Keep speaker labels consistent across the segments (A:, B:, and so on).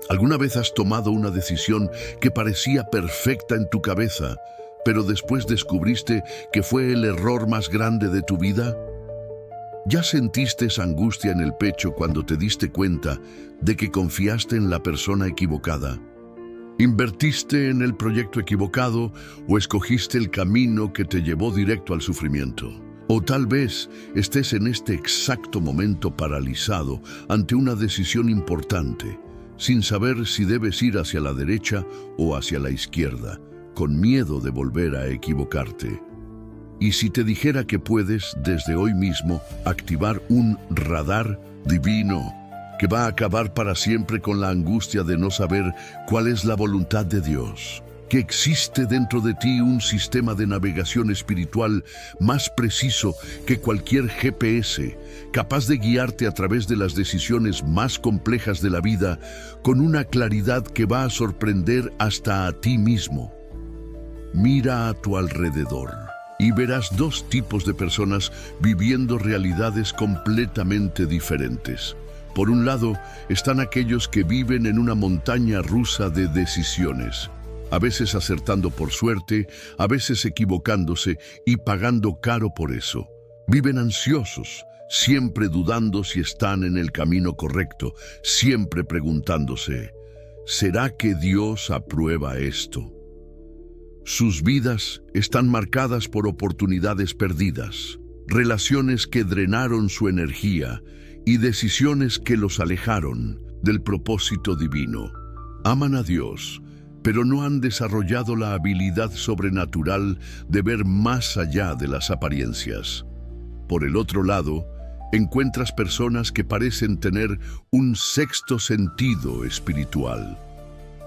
A: ¿Alguna vez has tomado una decisión que parecía perfecta en tu cabeza, pero después descubriste que fue el error más grande de tu vida? ¿Ya sentiste esa angustia en el pecho cuando te diste cuenta de que confiaste en la persona equivocada? ¿Invertiste en el proyecto equivocado o escogiste el camino que te llevó directo al sufrimiento? O tal vez estés en este exacto momento paralizado ante una decisión importante, sin saber si debes ir hacia la derecha o hacia la izquierda, con miedo de volver a equivocarte. Y si te dijera que puedes, desde hoy mismo, activar un radar divino que va a acabar para siempre con la angustia de no saber cuál es la voluntad de Dios, que existe dentro de ti un sistema de navegación espiritual más preciso que cualquier GPS, capaz de guiarte a través de las decisiones más complejas de la vida con una claridad que va a sorprender hasta a ti mismo. Mira a tu alrededor y verás dos tipos de personas viviendo realidades completamente diferentes. Por un lado, están aquellos que viven en una montaña rusa de decisiones, a veces acertando por suerte, a veces equivocándose y pagando caro por eso. Viven ansiosos, siempre dudando si están en el camino correcto, siempre preguntándose, ¿será que Dios aprueba esto? Sus vidas están marcadas por oportunidades perdidas, relaciones que drenaron su energía y decisiones que los alejaron del propósito divino. Aman a Dios, pero no han desarrollado la habilidad sobrenatural de ver más allá de las apariencias. Por el otro lado, encuentras personas que parecen tener un sexto sentido espiritual.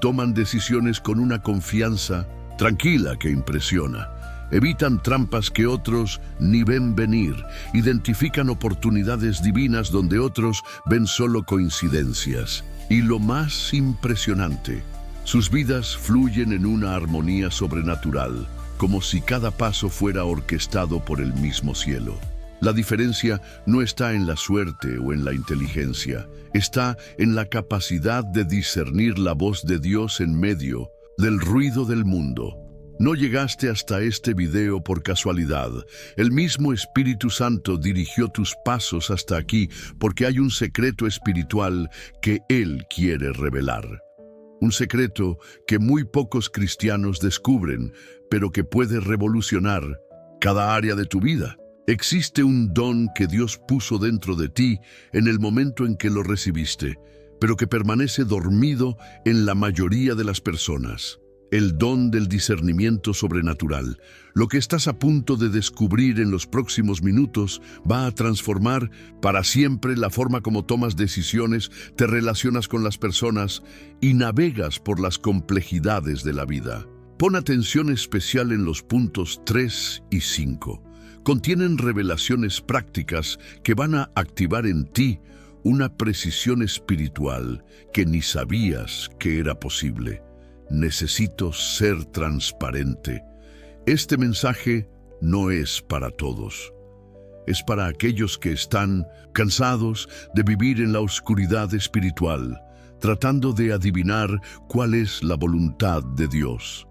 A: Toman decisiones con una confianza tranquila que impresiona. Evitan trampas que otros ni ven venir. Identifican oportunidades divinas donde otros ven solo coincidencias. Y lo más impresionante, sus vidas fluyen en una armonía sobrenatural, como si cada paso fuera orquestado por el mismo cielo. La diferencia no está en la suerte o en la inteligencia, está en la capacidad de discernir la voz de Dios en medio del ruido del mundo. No llegaste hasta este video por casualidad. El mismo Espíritu Santo dirigió tus pasos hasta aquí porque hay un secreto espiritual que Él quiere revelar. Un secreto que muy pocos cristianos descubren, pero que puede revolucionar cada área de tu vida. Existe un don que Dios puso dentro de ti en el momento en que lo recibiste, pero que permanece dormido en la mayoría de las personas. El don del discernimiento sobrenatural. Lo que estás a punto de descubrir en los próximos minutos va a transformar para siempre la forma como tomas decisiones, te relacionas con las personas y navegas por las complejidades de la vida. Pon atención especial en los puntos 3 y 5. Contienen revelaciones prácticas que van a activar en ti una precisión espiritual que ni sabías que era posible. Necesito ser transparente. Este mensaje no es para todos. Es para aquellos que están cansados de vivir en la oscuridad espiritual, tratando de adivinar cuál es la voluntad de Dios.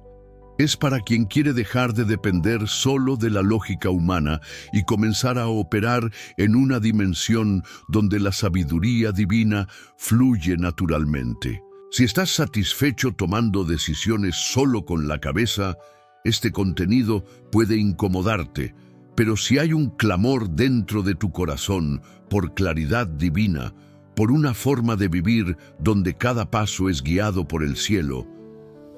A: Es para quien quiere dejar de depender solo de la lógica humana y comenzar a operar en una dimensión donde la sabiduría divina fluye naturalmente. Si estás satisfecho tomando decisiones solo con la cabeza, este contenido puede incomodarte, pero si hay un clamor dentro de tu corazón por claridad divina, por una forma de vivir donde cada paso es guiado por el cielo,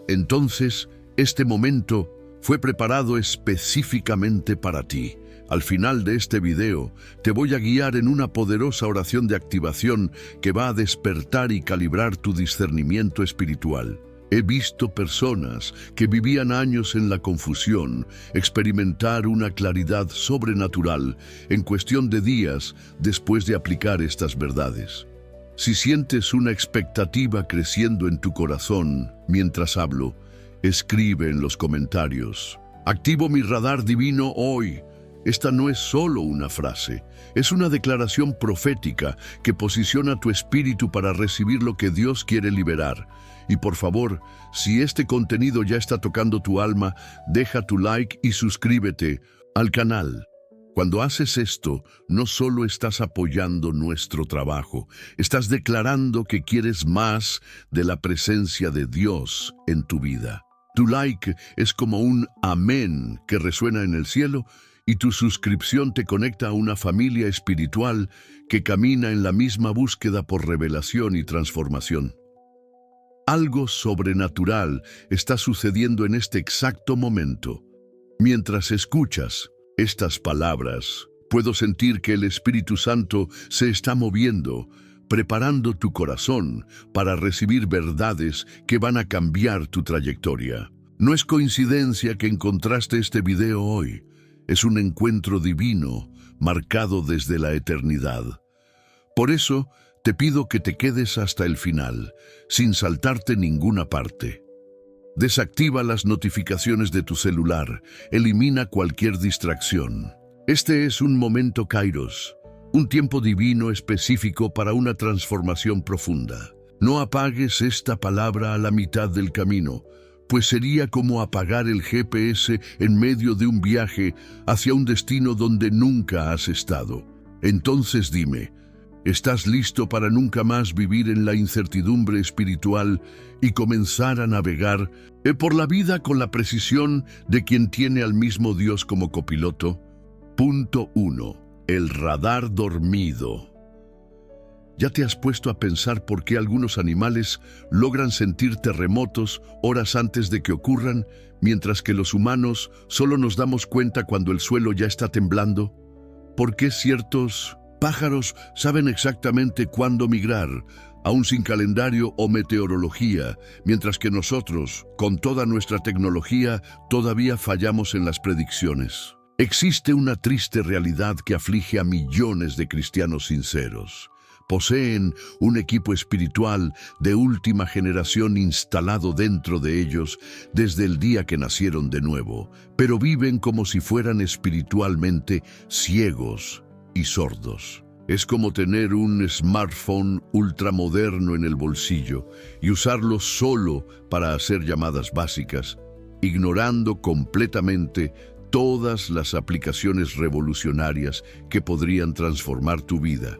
A: entonces este momento fue preparado específicamente para ti. Al final de este video, te voy a guiar en una poderosa oración de activación que va a despertar y calibrar tu discernimiento espiritual. He visto personas que vivían años en la confusión experimentar una claridad sobrenatural en cuestión de días después de aplicar estas verdades. Si sientes una expectativa creciendo en tu corazón mientras hablo, escribe en los comentarios: activo mi radar divino hoy. Esta no es solo una frase, es una declaración profética que posiciona tu espíritu para recibir lo que Dios quiere liberar. Y por favor, si este contenido ya está tocando tu alma, deja tu like y suscríbete al canal. Cuando haces esto, no solo estás apoyando nuestro trabajo, estás declarando que quieres más de la presencia de Dios en tu vida. Tu like es como un amén que resuena en el cielo, y tu suscripción te conecta a una familia espiritual que camina en la misma búsqueda por revelación y transformación. Algo sobrenatural está sucediendo en este exacto momento. Mientras escuchas estas palabras, puedo sentir que el Espíritu Santo se está moviendo, preparando tu corazón para recibir verdades que van a cambiar tu trayectoria. No es coincidencia que encontraste este video hoy. Es un encuentro divino, marcado desde la eternidad. Por eso, te pido que te quedes hasta el final, sin saltarte ninguna parte. Desactiva las notificaciones de tu celular, elimina cualquier distracción. Este es un momento Kairos, un tiempo divino específico para una transformación profunda. No apagues esta palabra a la mitad del camino, pues sería como apagar el GPS en medio de un viaje hacia un destino donde nunca has estado. Entonces dime, ¿estás listo para nunca más vivir en la incertidumbre espiritual y comenzar a navegar por la vida con la precisión de quien tiene al mismo Dios como copiloto? Punto 1. El radar dormido. ¿Ya te has puesto a pensar por qué algunos animales logran sentir terremotos horas antes de que ocurran, mientras que los humanos solo nos damos cuenta cuando el suelo ya está temblando? ¿Por qué ciertos pájaros saben exactamente cuándo migrar, aún sin calendario o meteorología, mientras que nosotros, con toda nuestra tecnología, todavía fallamos en las predicciones? Existe una triste realidad que aflige a millones de cristianos sinceros. Poseen un equipo espiritual de última generación instalado dentro de ellos desde el día que nacieron de nuevo, pero viven como si fueran espiritualmente ciegos y sordos. Es como tener un smartphone ultramoderno en el bolsillo y usarlo solo para hacer llamadas básicas, ignorando completamente todas las aplicaciones revolucionarias que podrían transformar tu vida.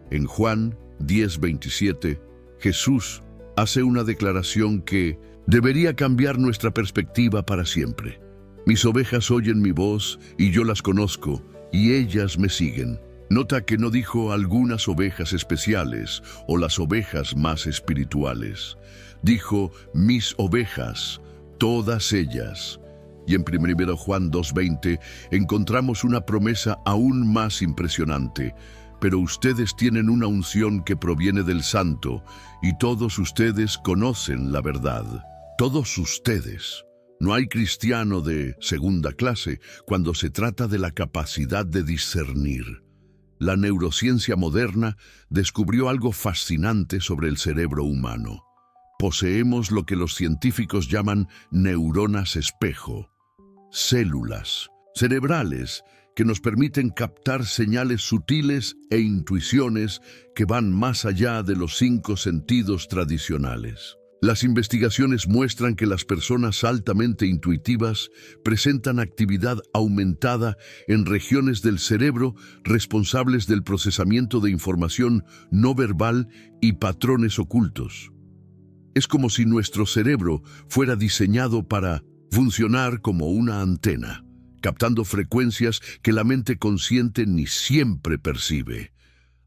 A: En Juan 10:27, Jesús hace una declaración que debería cambiar nuestra perspectiva para siempre. Mis ovejas oyen mi voz y yo las conozco, y ellas me siguen. Nota que no dijo algunas ovejas especiales o las ovejas más espirituales. Dijo mis ovejas, todas ellas. Y en 1 Juan 2:20 encontramos una promesa aún más impresionante. Pero ustedes tienen una unción que proviene del Santo, y todos ustedes conocen la verdad. Todos ustedes. No hay cristiano de segunda clase cuando se trata de la capacidad de discernir. La neurociencia moderna descubrió algo fascinante sobre el cerebro humano. Poseemos lo que los científicos llaman neuronas espejo, células cerebrales que nos permiten captar señales sutiles e intuiciones que van más allá de los 5 sentidos tradicionales. Las investigaciones muestran que las personas altamente intuitivas presentan actividad aumentada en regiones del cerebro responsables del procesamiento de información no verbal y patrones ocultos. Es como si nuestro cerebro fuera diseñado para funcionar como una antena, captando frecuencias que la mente consciente ni siempre percibe.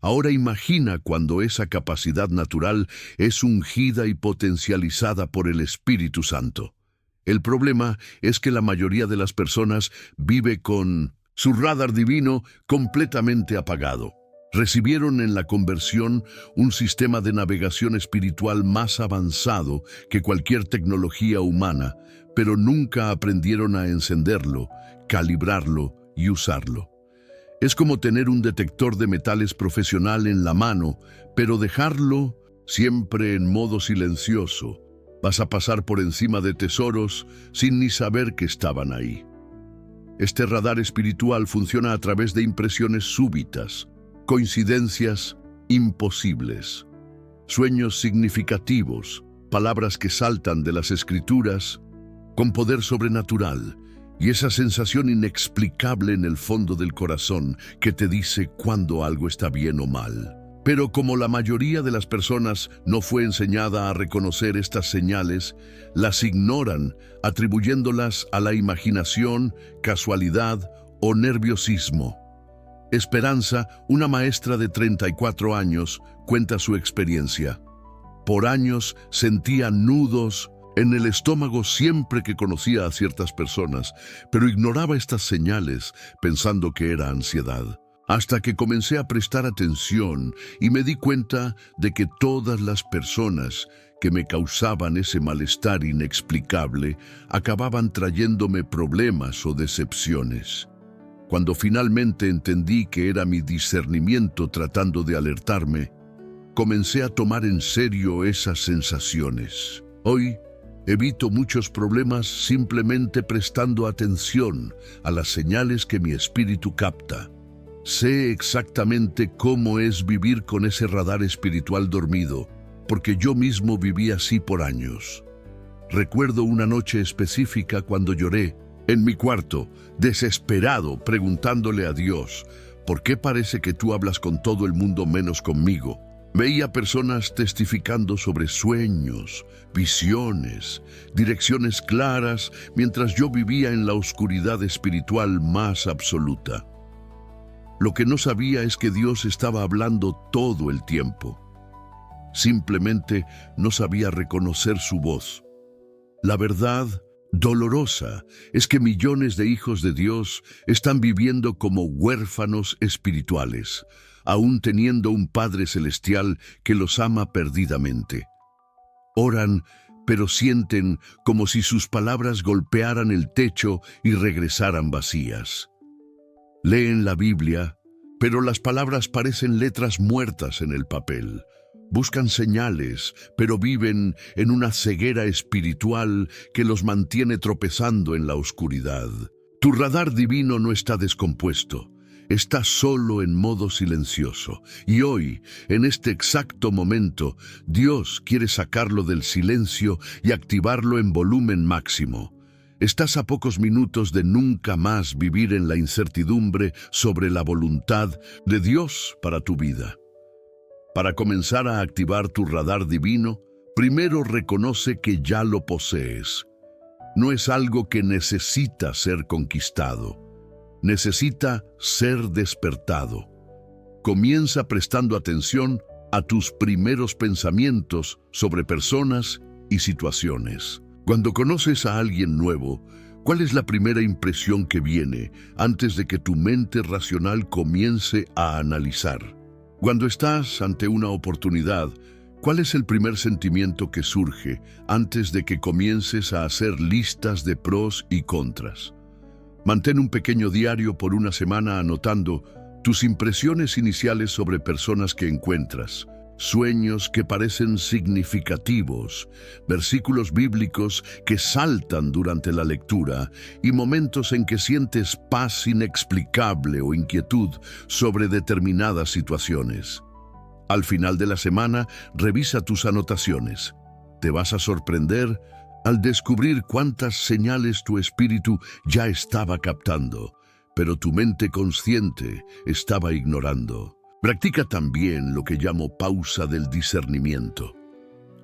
A: Ahora imagina cuando esa capacidad natural es ungida y potencializada por el Espíritu Santo. El problema es que la mayoría de las personas vive con su radar divino completamente apagado. Recibieron en la conversión un sistema de navegación espiritual más avanzado que cualquier tecnología humana, pero nunca aprendieron a encenderlo, calibrarlo y usarlo. Es como tener un detector de metales profesional en la mano, pero dejarlo siempre en modo silencioso. Vas a pasar por encima de tesoros sin ni saber que estaban ahí. Este radar espiritual funciona a través de impresiones súbitas, coincidencias imposibles, sueños significativos, palabras que saltan de las escrituras con poder sobrenatural y esa sensación inexplicable en el fondo del corazón que te dice cuándo algo está bien o mal. Pero como la mayoría de las personas no fue enseñada a reconocer estas señales, las ignoran, atribuyéndolas a la imaginación, casualidad o nerviosismo. Esperanza, una maestra de 34 años, cuenta su experiencia. Por años sentía nudos en el estómago siempre que conocía a ciertas personas, pero ignoraba estas señales pensando que era ansiedad. Hasta que comencé a prestar atención y me di cuenta de que todas las personas que me causaban ese malestar inexplicable acababan trayéndome problemas o decepciones. Cuando finalmente entendí que era mi discernimiento tratando de alertarme, comencé a tomar en serio esas sensaciones. Hoy evito muchos problemas simplemente prestando atención a las señales que mi espíritu capta. Sé exactamente cómo es vivir con ese radar espiritual dormido, porque yo mismo viví así por años. Recuerdo una noche específica cuando lloré en mi cuarto, desesperado, preguntándole a Dios, ¿por qué parece que tú hablas con todo el mundo menos conmigo? Veía personas testificando sobre sueños, visiones, direcciones claras, mientras yo vivía en la oscuridad espiritual más absoluta. Lo que no sabía es que Dios estaba hablando todo el tiempo. Simplemente no sabía reconocer su voz. La verdad dolorosa es que millones de hijos de Dios están viviendo como huérfanos espirituales, aún teniendo un Padre Celestial que los ama perdidamente. Oran, pero sienten como si sus palabras golpearan el techo y regresaran vacías. Leen la Biblia, pero las palabras parecen letras muertas en el papel. Buscan señales, pero viven en una ceguera espiritual que los mantiene tropezando en la oscuridad. Tu radar divino no está descompuesto, está solo en modo silencioso. Y hoy, en este exacto momento, Dios quiere sacarlo del silencio y activarlo en volumen máximo. Estás a pocos minutos de nunca más vivir en la incertidumbre sobre la voluntad de Dios para tu vida. Para comenzar a activar tu radar divino, primero reconoce que ya lo posees. No es algo que necesita ser conquistado. Necesita ser despertado. Comienza prestando atención a tus primeros pensamientos sobre personas y situaciones. Cuando conoces a alguien nuevo, ¿cuál es la primera impresión que viene antes de que tu mente racional comience a analizar? Cuando estás ante una oportunidad, ¿cuál es el primer sentimiento que surge antes de que comiences a hacer listas de pros y contras? Mantén un pequeño diario por una semana anotando tus impresiones iniciales sobre personas que encuentras, sueños que parecen significativos, versículos bíblicos que saltan durante la lectura y momentos en que sientes paz inexplicable o inquietud sobre determinadas situaciones. Al final de la semana, revisa tus anotaciones. Te vas a sorprender al descubrir cuántas señales tu espíritu ya estaba captando, pero tu mente consciente estaba ignorando. Practica también lo que llamo pausa del discernimiento.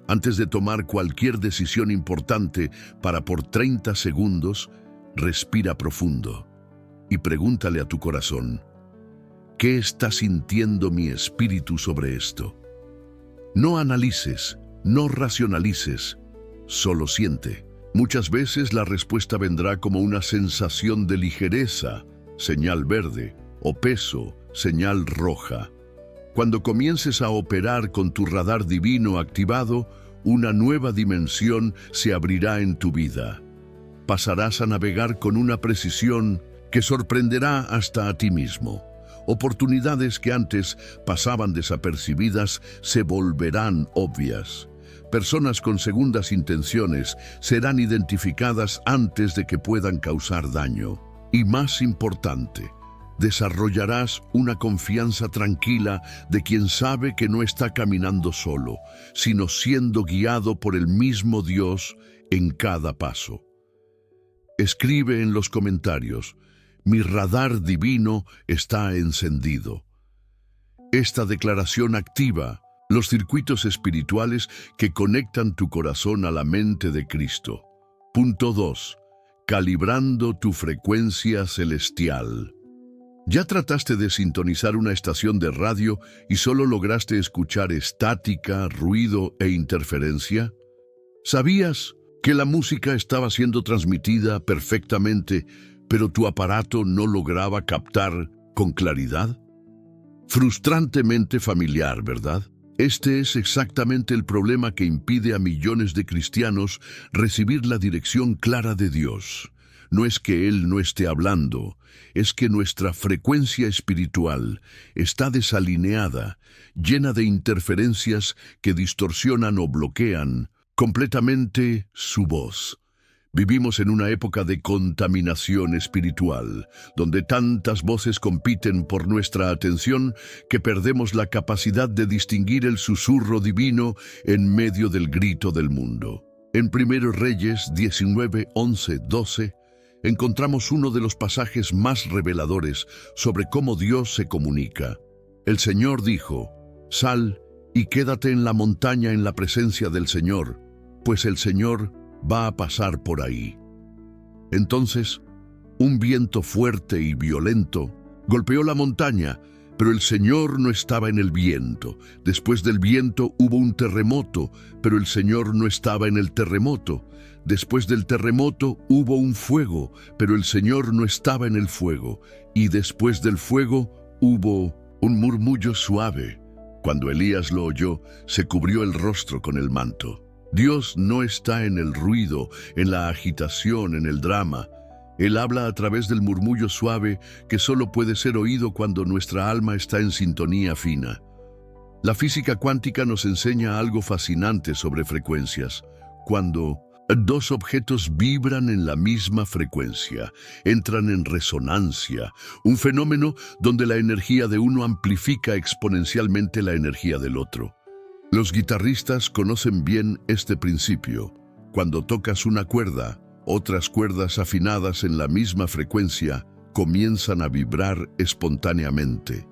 A: Antes de tomar cualquier decisión importante, para por 30 segundos, respira profundo y pregúntale a tu corazón, ¿qué está sintiendo mi espíritu sobre esto? No analices, no racionalices, solo siente. Muchas veces la respuesta vendrá como una sensación de ligereza, señal verde, o peso, señal roja. Cuando comiences a operar con tu radar divino activado, una nueva dimensión se abrirá en tu vida. Pasarás a navegar con una precisión que sorprenderá hasta a ti mismo. Oportunidades que antes pasaban desapercibidas se volverán obvias. Personas con segundas intenciones serán identificadas antes de que puedan causar daño. Y más importante, desarrollarás una confianza tranquila de quien sabe que no está caminando solo, sino siendo guiado por el mismo Dios en cada paso. Escribe en los comentarios: mi radar divino está encendido. Esta declaración activa los circuitos espirituales que conectan tu corazón a la mente de Cristo. Punto 2. Calibrando tu frecuencia celestial. ¿Ya trataste de sintonizar una estación de radio y solo lograste escuchar estática, ruido e interferencia? ¿Sabías que la música estaba siendo transmitida perfectamente, pero tu aparato no lograba captar con claridad? Frustrantemente familiar, ¿verdad? Este es exactamente el problema que impide a millones de cristianos recibir la dirección clara de Dios. No es que Él no esté hablando, es que nuestra frecuencia espiritual está desalineada, llena de interferencias que distorsionan o bloquean completamente su voz. Vivimos en una época de contaminación espiritual, donde tantas voces compiten por nuestra atención que perdemos la capacidad de distinguir el susurro divino en medio del grito del mundo. En 1 Reyes 19, 11, 12, encontramos uno de los pasajes más reveladores sobre cómo Dios se comunica. El Señor dijo: «Sal y quédate en la montaña en la presencia del Señor, pues el Señor va a pasar por ahí». Entonces, un viento fuerte y violento golpeó la montaña, pero el Señor no estaba en el viento. Después del viento hubo un terremoto, pero el Señor no estaba en el terremoto. Después del terremoto hubo un fuego, pero el Señor no estaba en el fuego. Y después del fuego hubo un murmullo suave. Cuando Elías lo oyó, se cubrió el rostro con el manto. Dios no está en el ruido, en la agitación, en el drama. Él habla a través del murmullo suave que solo puede ser oído cuando nuestra alma está en sintonía fina. La física cuántica nos enseña algo fascinante sobre frecuencias. Cuando dos objetos vibran en la misma frecuencia, entran en resonancia, un fenómeno donde la energía de uno amplifica exponencialmente la energía del otro. Los guitarristas conocen bien este principio. Cuando tocas una cuerda, otras cuerdas afinadas en la misma frecuencia comienzan a vibrar espontáneamente.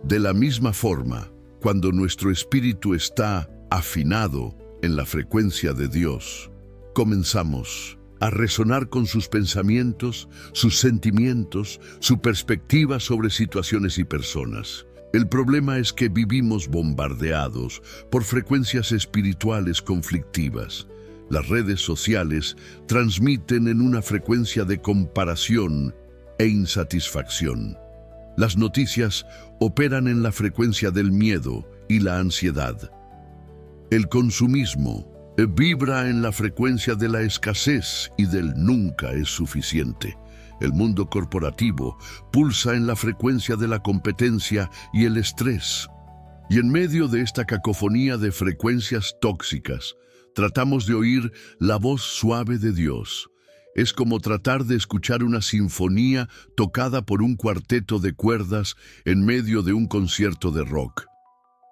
A: De la misma forma, cuando nuestro espíritu está afinado en la frecuencia de Dios, comenzamos a resonar con sus pensamientos, sus sentimientos, su perspectiva sobre situaciones y personas. El problema es que vivimos bombardeados por frecuencias espirituales conflictivas. Las redes sociales transmiten en una frecuencia de comparación e insatisfacción. Las noticias operan en la frecuencia del miedo y la ansiedad. El consumismo vibra en la frecuencia de la escasez y del nunca es suficiente. El mundo corporativo pulsa en la frecuencia de la competencia y el estrés. Y en medio de esta cacofonía de frecuencias tóxicas, tratamos de oír la voz suave de Dios. Es como tratar de escuchar una sinfonía tocada por un cuarteto de cuerdas en medio de un concierto de rock.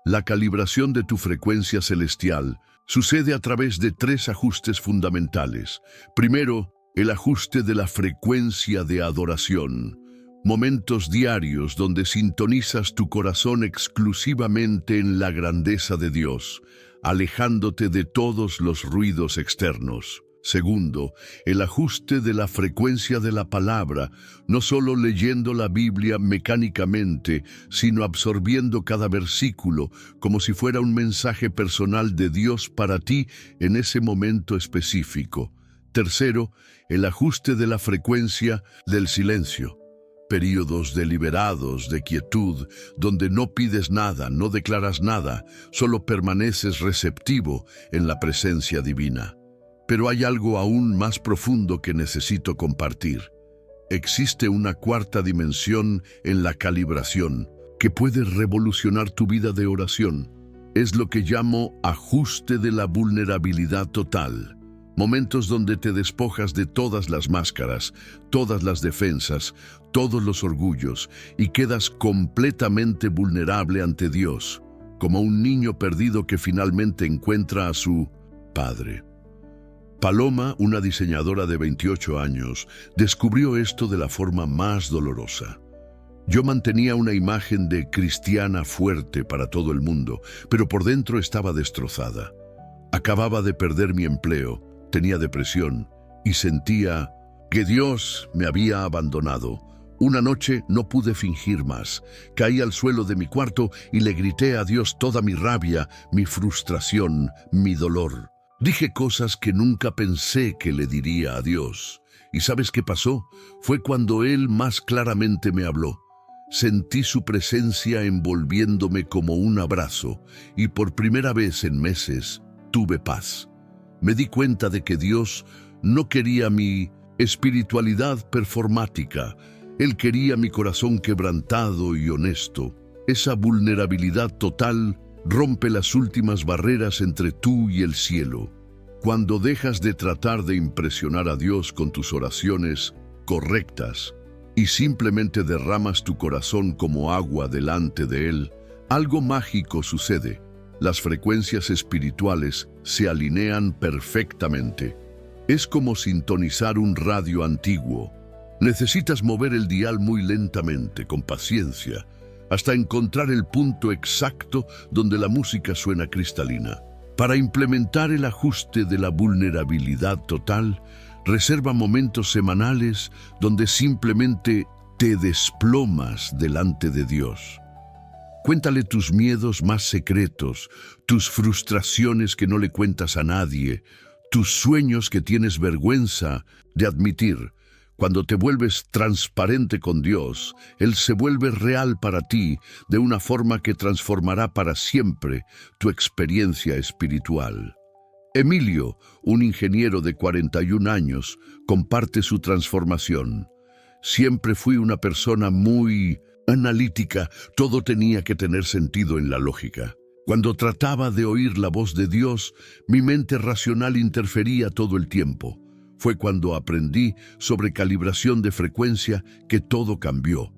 A: La calibración de tu frecuencia celestial sucede a través de 3 ajustes fundamentales. Primero, el ajuste de la frecuencia de adoración. Momentos diarios donde sintonizas tu corazón exclusivamente en la grandeza de Dios, alejándote de todos los ruidos externos. Segundo, el ajuste de la frecuencia de la palabra, no solo leyendo la Biblia mecánicamente, sino absorbiendo cada versículo como si fuera un mensaje personal de Dios para ti en ese momento específico. Tercero, el ajuste de la frecuencia del silencio. Períodos deliberados de quietud, donde no pides nada, no declaras nada, solo permaneces receptivo en la presencia divina. Pero hay algo aún más profundo que necesito compartir. Existe una 4ª dimensión en la calibración que puede revolucionar tu vida de oración. Es lo que llamo ajuste de la vulnerabilidad total. Momentos donde te despojas de todas las máscaras, todas las defensas, todos los orgullos y quedas completamente vulnerable ante Dios, como un niño perdido que finalmente encuentra a su Padre. Paloma, una diseñadora de 28 años, descubrió esto de la forma más dolorosa. Yo mantenía una imagen de cristiana fuerte para todo el mundo, pero por dentro estaba destrozada. Acababa de perder mi empleo, tenía depresión y sentía que Dios me había abandonado. Una noche no pude fingir más. Caí al suelo de mi cuarto y le grité a Dios toda mi rabia, mi frustración, mi dolor. Dije cosas que nunca pensé que le diría a Dios. ¿Y sabes qué pasó? Fue cuando Él más claramente me habló. Sentí su presencia envolviéndome como un abrazo y por primera vez en meses tuve paz. Me di cuenta de que Dios no quería mi espiritualidad performática. Él quería mi corazón quebrantado y honesto. Esa vulnerabilidad total rompe las últimas barreras entre tú y el cielo. Cuando dejas de tratar de impresionar a Dios con tus oraciones correctas y simplemente derramas tu corazón como agua delante de Él, algo mágico sucede. Las frecuencias espirituales se alinean perfectamente. Es como sintonizar un radio antiguo. Necesitas mover el dial muy lentamente, con paciencia, hasta encontrar el punto exacto donde la música suena cristalina. Para implementar el ajuste de la vulnerabilidad total, reserva momentos semanales donde simplemente te desplomas delante de Dios. Cuéntale tus miedos más secretos, tus frustraciones que no le cuentas a nadie, tus sueños que tienes vergüenza de admitir. Cuando te vuelves transparente con Dios, Él se vuelve real para ti de una forma que transformará para siempre tu experiencia espiritual. Emilio, un ingeniero de 41 años, comparte su transformación. Siempre fui una persona muy analítica, todo tenía que tener sentido en la lógica. Cuando trataba de oír la voz de Dios, mi mente racional interfería todo el tiempo. Fue cuando aprendí sobre calibración de frecuencia que todo cambió.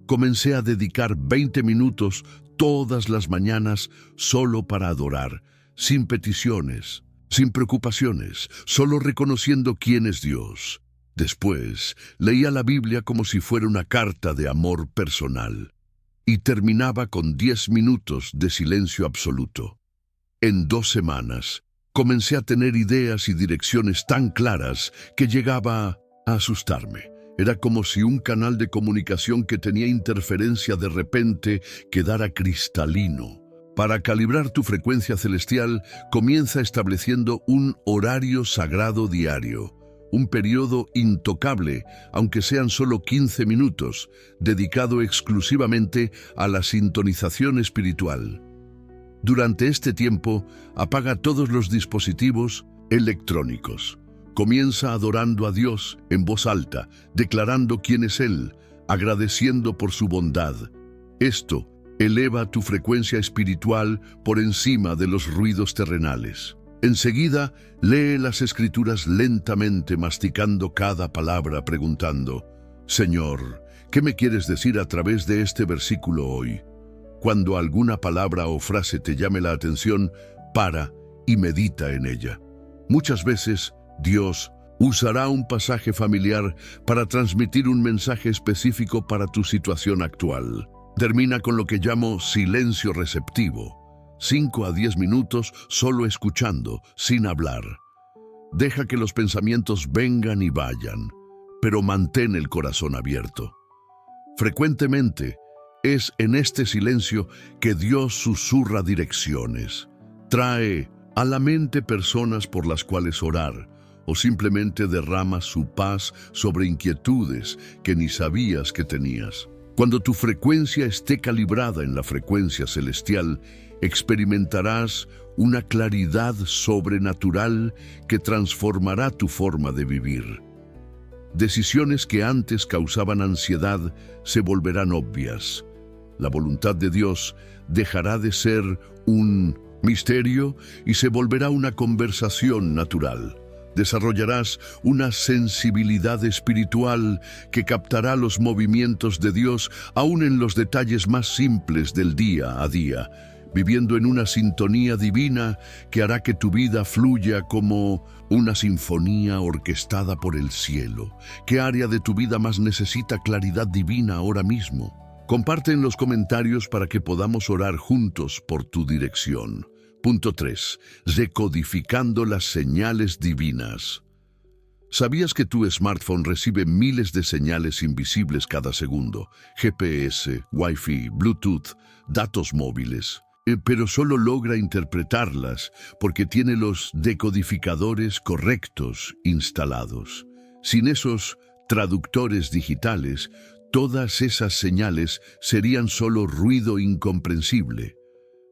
A: Comencé a dedicar 20 minutos todas las mañanas solo para adorar, sin peticiones, sin preocupaciones, solo reconociendo quién es Dios. Después, leía la Biblia como si fuera una carta de amor personal y terminaba con 10 minutos de silencio absoluto. En 2 semanas, comencé a tener ideas y direcciones tan claras que llegaba a asustarme. Era como si un canal de comunicación que tenía interferencia de repente quedara cristalino. Para calibrar tu frecuencia celestial, comienza estableciendo un horario sagrado diario, un periodo intocable, aunque sean solo 15 minutos, dedicado exclusivamente a la sintonización espiritual. Durante este tiempo, apaga todos los dispositivos electrónicos. Comienza adorando a Dios en voz alta, declarando quién es Él, agradeciendo por su bondad. Esto eleva tu frecuencia espiritual por encima de los ruidos terrenales. Enseguida, lee las Escrituras lentamente, masticando cada palabra, preguntando: Señor, ¿qué me quieres decir a través de este versículo hoy? Cuando alguna palabra o frase te llame la atención, para y medita en ella. Muchas veces, Dios usará un pasaje familiar para transmitir un mensaje específico para tu situación actual. Termina con lo que llamo silencio receptivo. 5 a 10 minutos solo escuchando, sin hablar. Deja que los pensamientos vengan y vayan, pero mantén el corazón abierto. Frecuentemente, es en este silencio que Dios susurra direcciones. Trae a la mente personas por las cuales orar, o simplemente derrama su paz sobre inquietudes que ni sabías que tenías. Cuando tu frecuencia esté calibrada en la frecuencia celestial, experimentarás una claridad sobrenatural que transformará tu forma de vivir. Decisiones que antes causaban ansiedad se volverán obvias. La voluntad de Dios dejará de ser un misterio y se volverá una conversación natural. Desarrollarás una sensibilidad espiritual que captará los movimientos de Dios aún en los detalles más simples del día a día, viviendo en una sintonía divina que hará que tu vida fluya como una sinfonía orquestada por el cielo. ¿Qué área de tu vida más necesita claridad divina ahora mismo? Comparte en los comentarios para que podamos orar juntos por tu dirección. Punto 3. Decodificando las señales divinas. ¿Sabías que tu smartphone recibe miles de señales invisibles cada segundo? GPS, Wi-Fi, Bluetooth, datos móviles. Pero solo logra interpretarlas porque tiene los decodificadores correctos instalados. Sin esos traductores digitales, todas esas señales serían solo ruido incomprensible.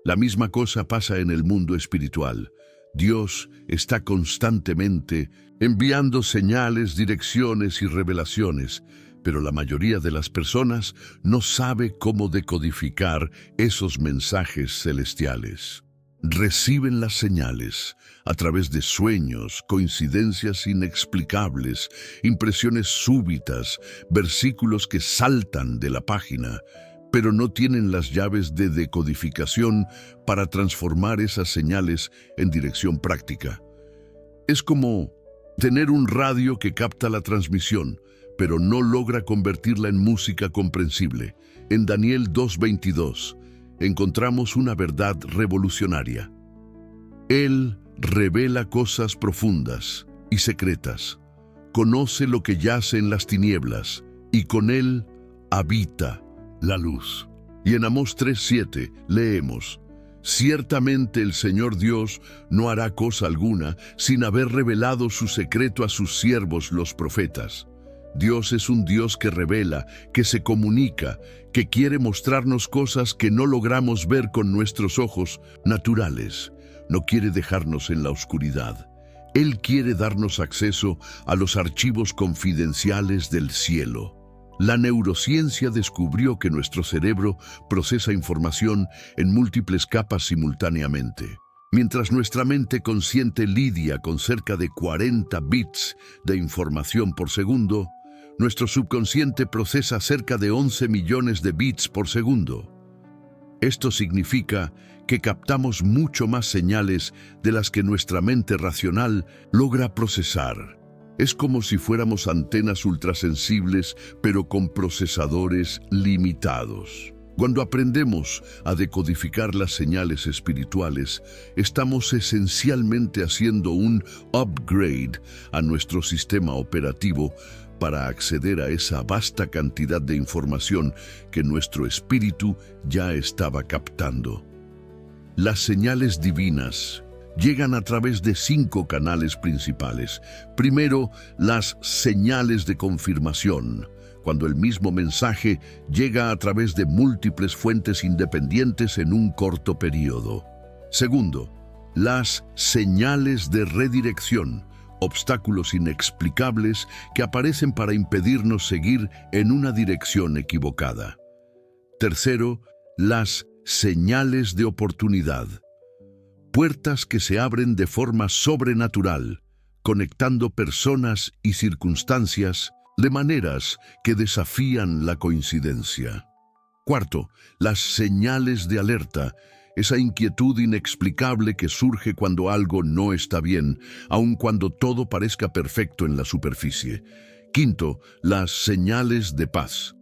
A: La misma cosa pasa en el mundo espiritual. Dios está constantemente enviando señales, direcciones y revelaciones, pero la mayoría de las personas no sabe cómo decodificar esos mensajes celestiales. Reciben las señales a través de sueños, coincidencias inexplicables, impresiones súbitas, versículos que saltan de la página, pero no tienen las llaves de decodificación para transformar esas señales en dirección práctica. Es como tener un radio que capta la transmisión, pero no logra convertirla en música comprensible. En Daniel 2:22 encontramos una verdad revolucionaria. Él revela cosas profundas y secretas, conoce lo que yace en las tinieblas, y con él habita la luz. Y en Amós 3:7 leemos: ciertamente el Señor Dios no hará cosa alguna sin haber revelado su secreto a sus siervos los profetas. Dios es un Dios que revela, que se comunica, que quiere mostrarnos cosas que no logramos ver con nuestros ojos naturales. No quiere dejarnos en la oscuridad. Él quiere darnos acceso a los archivos confidenciales del cielo. La neurociencia descubrió que nuestro cerebro procesa información en múltiples capas simultáneamente. Mientras nuestra mente consciente lidia con cerca de 40 bits de información por segundo, nuestro subconsciente procesa cerca de 11 millones de bits por segundo. Esto significa que captamos mucho más señales de las que nuestra mente racional logra procesar. Es como si fuéramos antenas ultrasensibles, pero con procesadores limitados. Cuando aprendemos a decodificar las señales espirituales, estamos esencialmente haciendo un upgrade a nuestro sistema operativo para acceder a esa vasta cantidad de información que nuestro espíritu ya estaba captando. Las señales divinas llegan a través de 5 canales principales. Primero, las señales de confirmación, cuando el mismo mensaje llega a través de múltiples fuentes independientes en un corto periodo. Segundo, las señales de redirección, obstáculos inexplicables que aparecen para impedirnos seguir en una dirección equivocada. Tercero, las señales de oportunidad, puertas que se abren de forma sobrenatural, conectando personas y circunstancias de maneras que desafían la coincidencia. Cuarto, las señales de alerta, esa inquietud inexplicable que surge cuando algo no está bien, aun cuando todo parezca perfecto en la superficie. Quinto, las señales de paz,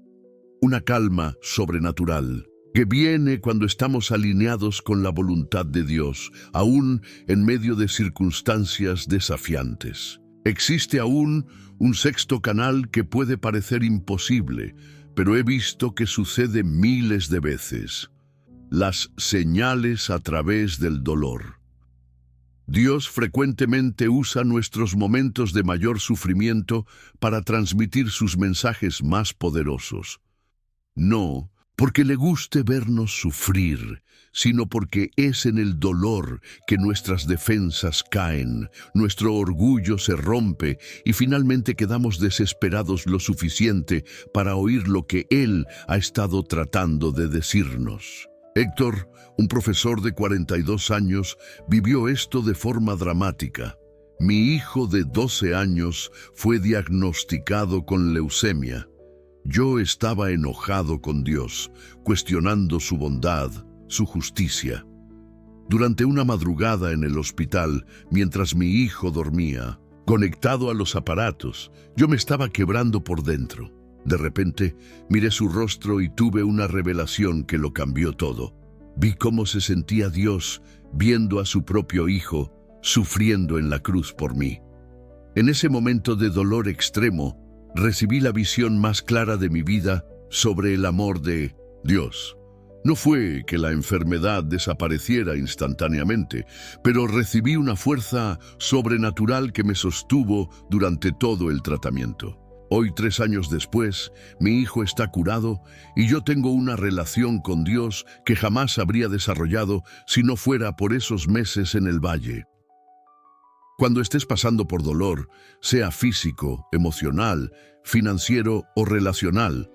A: una calma sobrenatural que viene cuando estamos alineados con la voluntad de Dios, aún en medio de circunstancias desafiantes. Existe aún un sexto canal que puede parecer imposible, pero he visto que sucede miles de veces. Las señales a través del dolor. Dios frecuentemente usa nuestros momentos de mayor sufrimiento para transmitir sus mensajes más poderosos. No porque le guste vernos sufrir, sino porque es en el dolor que nuestras defensas caen, nuestro orgullo se rompe y finalmente quedamos desesperados lo suficiente para oír lo que Él ha estado tratando de decirnos. Héctor, un profesor de 42 años, vivió esto de forma dramática. Mi hijo de 12 años fue diagnosticado con leucemia. Yo estaba enojado con Dios, cuestionando su bondad, su justicia. Durante una madrugada en el hospital, mientras mi hijo dormía, conectado a los aparatos, yo me estaba quebrando por dentro. De repente, miré su rostro y tuve una revelación que lo cambió todo. Vi cómo se sentía Dios viendo a su propio hijo sufriendo en la cruz por mí. En ese momento de dolor extremo, recibí la visión más clara de mi vida sobre el amor de Dios. No fue que la enfermedad desapareciera instantáneamente, pero recibí una fuerza sobrenatural que me sostuvo durante todo el tratamiento. Hoy, 3 años después, mi hijo está curado y yo tengo una relación con Dios que jamás habría desarrollado si no fuera por esos meses en el valle. Cuando estés pasando por dolor, sea físico, emocional, financiero o relacional,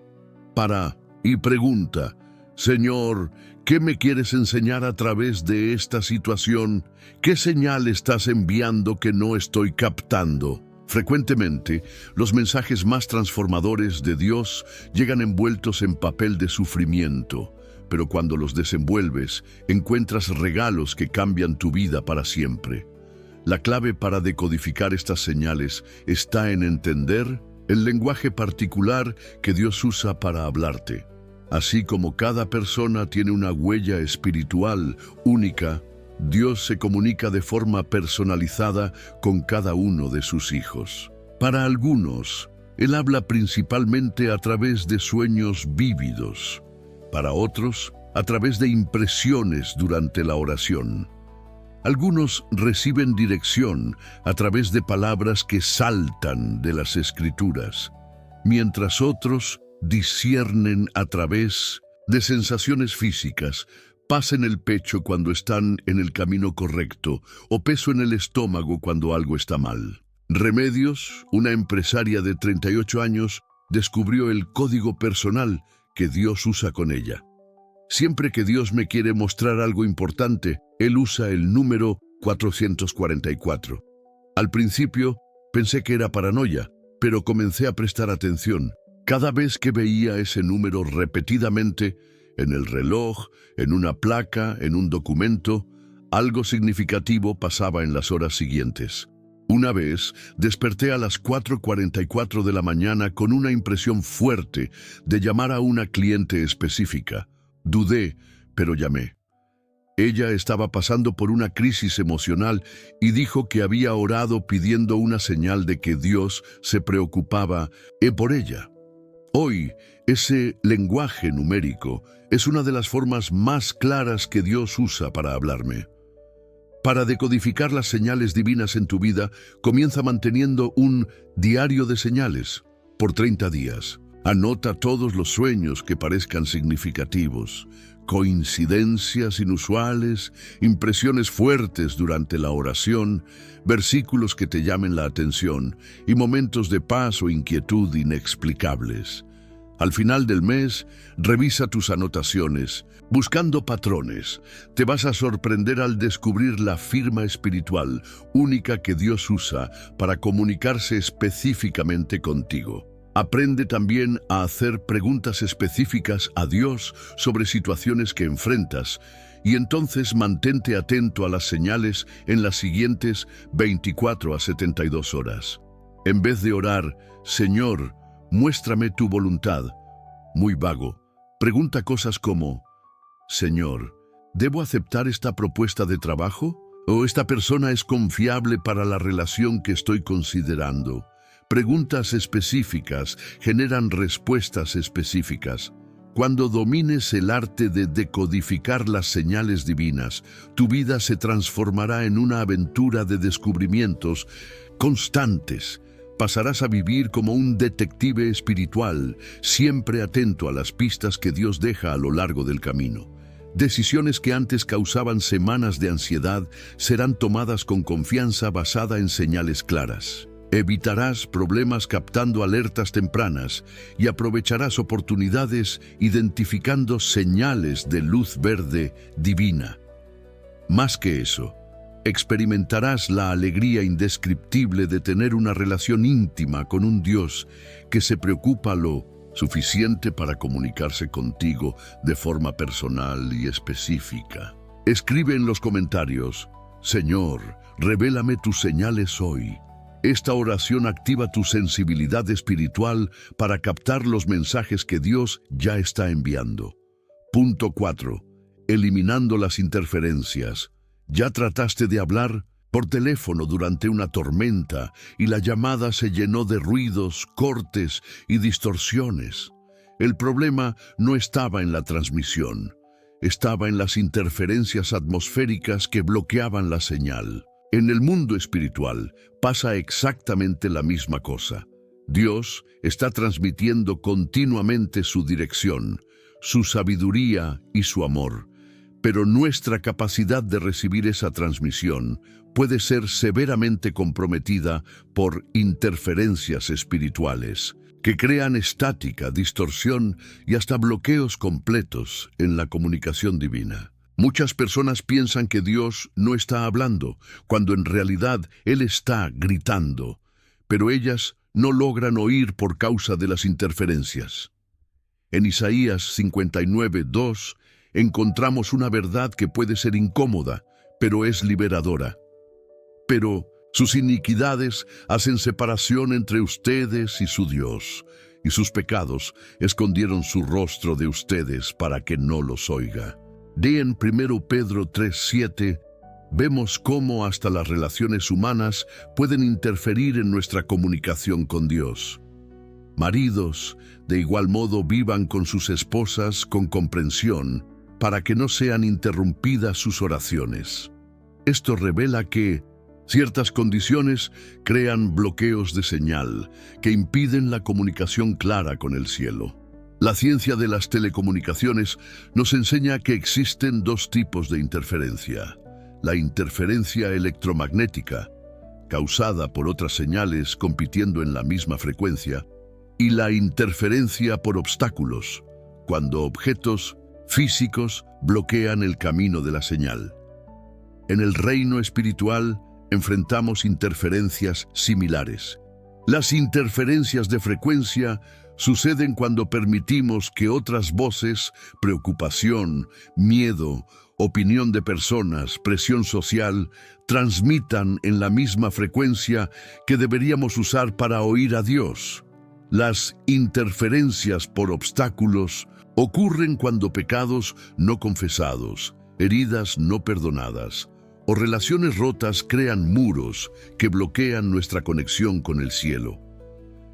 A: para y pregunta: Señor, ¿qué me quieres enseñar a través de esta situación? ¿Qué señal estás enviando que no estoy captando? Frecuentemente, los mensajes más transformadores de Dios llegan envueltos en papel de sufrimiento, pero cuando los desenvuelves, encuentras regalos que cambian tu vida para siempre. La clave para decodificar estas señales está en entender el lenguaje particular que Dios usa para hablarte. Así como cada persona tiene una huella espiritual única, Dios se comunica de forma personalizada con cada uno de sus hijos. Para algunos, Él habla principalmente a través de sueños vívidos. Para otros, a través de impresiones durante la oración. Algunos reciben dirección a través de palabras que saltan de las Escrituras, mientras otros disciernen a través de sensaciones físicas, paz en el pecho cuando están en el camino correcto o peso en el estómago cuando algo está mal. Remedios, una empresaria de 38 años, descubrió el código personal que Dios usa con ella. Siempre que Dios me quiere mostrar algo importante, Él usa el número 444. Al principio, pensé que era paranoia, pero comencé a prestar atención. Cada vez que veía ese número repetidamente, en el reloj, en una placa, en un documento, algo significativo pasaba en las horas siguientes. Una vez, desperté a las 4:44 de la mañana con una impresión fuerte de llamar a una cliente específica. Dudé, pero llamé. Ella estaba pasando por una crisis emocional y dijo que había orado pidiendo una señal de que Dios se preocupaba por ella. Hoy, ese lenguaje numérico es una de las formas más claras que Dios usa para hablarme. Para decodificar las señales divinas en tu vida, comienza manteniendo un diario de señales por 30 días. Anota todos los sueños que parezcan significativos, coincidencias inusuales, impresiones fuertes durante la oración, versículos que te llamen la atención y momentos de paz o inquietud inexplicables. Al final del mes, revisa tus anotaciones, buscando patrones. Te vas a sorprender al descubrir la firma espiritual única que Dios usa para comunicarse específicamente contigo. Aprende también a hacer preguntas específicas a Dios sobre situaciones que enfrentas y entonces mantente atento a las señales en las siguientes 24 a 72 horas. En vez de orar, Señor, muéstrame tu voluntad, muy vago, pregunta cosas como, Señor, ¿debo aceptar esta propuesta de trabajo? ¿O esta persona es confiable para la relación que estoy considerando? Preguntas específicas generan respuestas específicas. Cuando domines el arte de decodificar las señales divinas, tu vida se transformará en una aventura de descubrimientos constantes. Pasarás a vivir como un detective espiritual, siempre atento a las pistas que Dios deja a lo largo del camino. Decisiones que antes causaban semanas de ansiedad serán tomadas con confianza basada en señales claras. Evitarás problemas captando alertas tempranas y aprovecharás oportunidades identificando señales de luz verde divina. Más que eso, experimentarás la alegría indescriptible de tener una relación íntima con un Dios que se preocupa lo suficiente para comunicarse contigo de forma personal y específica. Escribe en los comentarios: Señor, revélame tus señales hoy. Esta oración activa tu sensibilidad espiritual para captar los mensajes que Dios ya está enviando. Punto 4. Eliminando las interferencias. ¿Ya trataste de hablar por teléfono durante una tormenta y la llamada se llenó de ruidos, cortes y distorsiones? El problema no estaba en la transmisión, estaba en las interferencias atmosféricas que bloqueaban la señal. En el mundo espiritual pasa exactamente la misma cosa. Dios está transmitiendo continuamente su dirección, su sabiduría y su amor. Pero nuestra capacidad de recibir esa transmisión puede ser severamente comprometida por interferencias espirituales que crean estática, distorsión y hasta bloqueos completos en la comunicación divina. Muchas personas piensan que Dios no está hablando, cuando en realidad Él está gritando, pero ellas no logran oír por causa de las interferencias. En Isaías 59:2 encontramos una verdad que puede ser incómoda, pero es liberadora. Pero sus iniquidades hacen separación entre ustedes y su Dios, y sus pecados escondieron su rostro de ustedes para que no los oiga. En 1 Pedro 3:7 vemos cómo hasta las relaciones humanas pueden interferir en nuestra comunicación con Dios. Maridos, de igual modo, vivan con sus esposas con comprensión, para que no sean interrumpidas sus oraciones. Esto revela que ciertas condiciones crean bloqueos de señal que impiden la comunicación clara con el cielo. La ciencia de las telecomunicaciones nos enseña que existen dos tipos de interferencia: la interferencia electromagnética, causada por otras señales compitiendo en la misma frecuencia, y la interferencia por obstáculos, cuando objetos físicos bloquean el camino de la señal. En el reino espiritual enfrentamos interferencias similares. Las interferencias de frecuencia suceden cuando permitimos que otras voces, preocupación, miedo, opinión de personas, presión social, transmitan en la misma frecuencia que deberíamos usar para oír a Dios. Las interferencias por obstáculos ocurren cuando pecados no confesados, heridas no perdonadas o relaciones rotas crean muros que bloquean nuestra conexión con el cielo.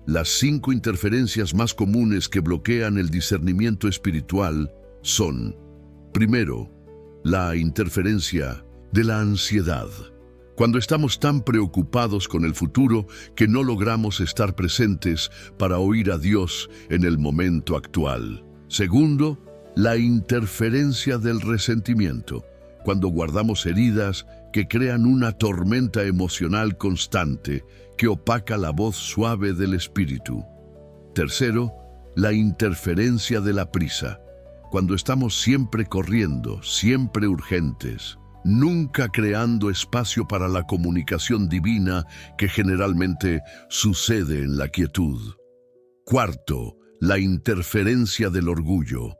A: Las 5 interferencias más comunes que bloquean el discernimiento espiritual son: primero, la interferencia de la ansiedad, cuando estamos tan preocupados con el futuro que no logramos estar presentes para oír a Dios en el momento actual. Segundo, la interferencia del resentimiento, cuando guardamos heridas que crean una tormenta emocional constante que opaca la voz suave del Espíritu. Tercero, la interferencia de la prisa, cuando estamos siempre corriendo, siempre urgentes, nunca creando espacio para la comunicación divina que generalmente sucede en la quietud. Cuarto, la interferencia del orgullo,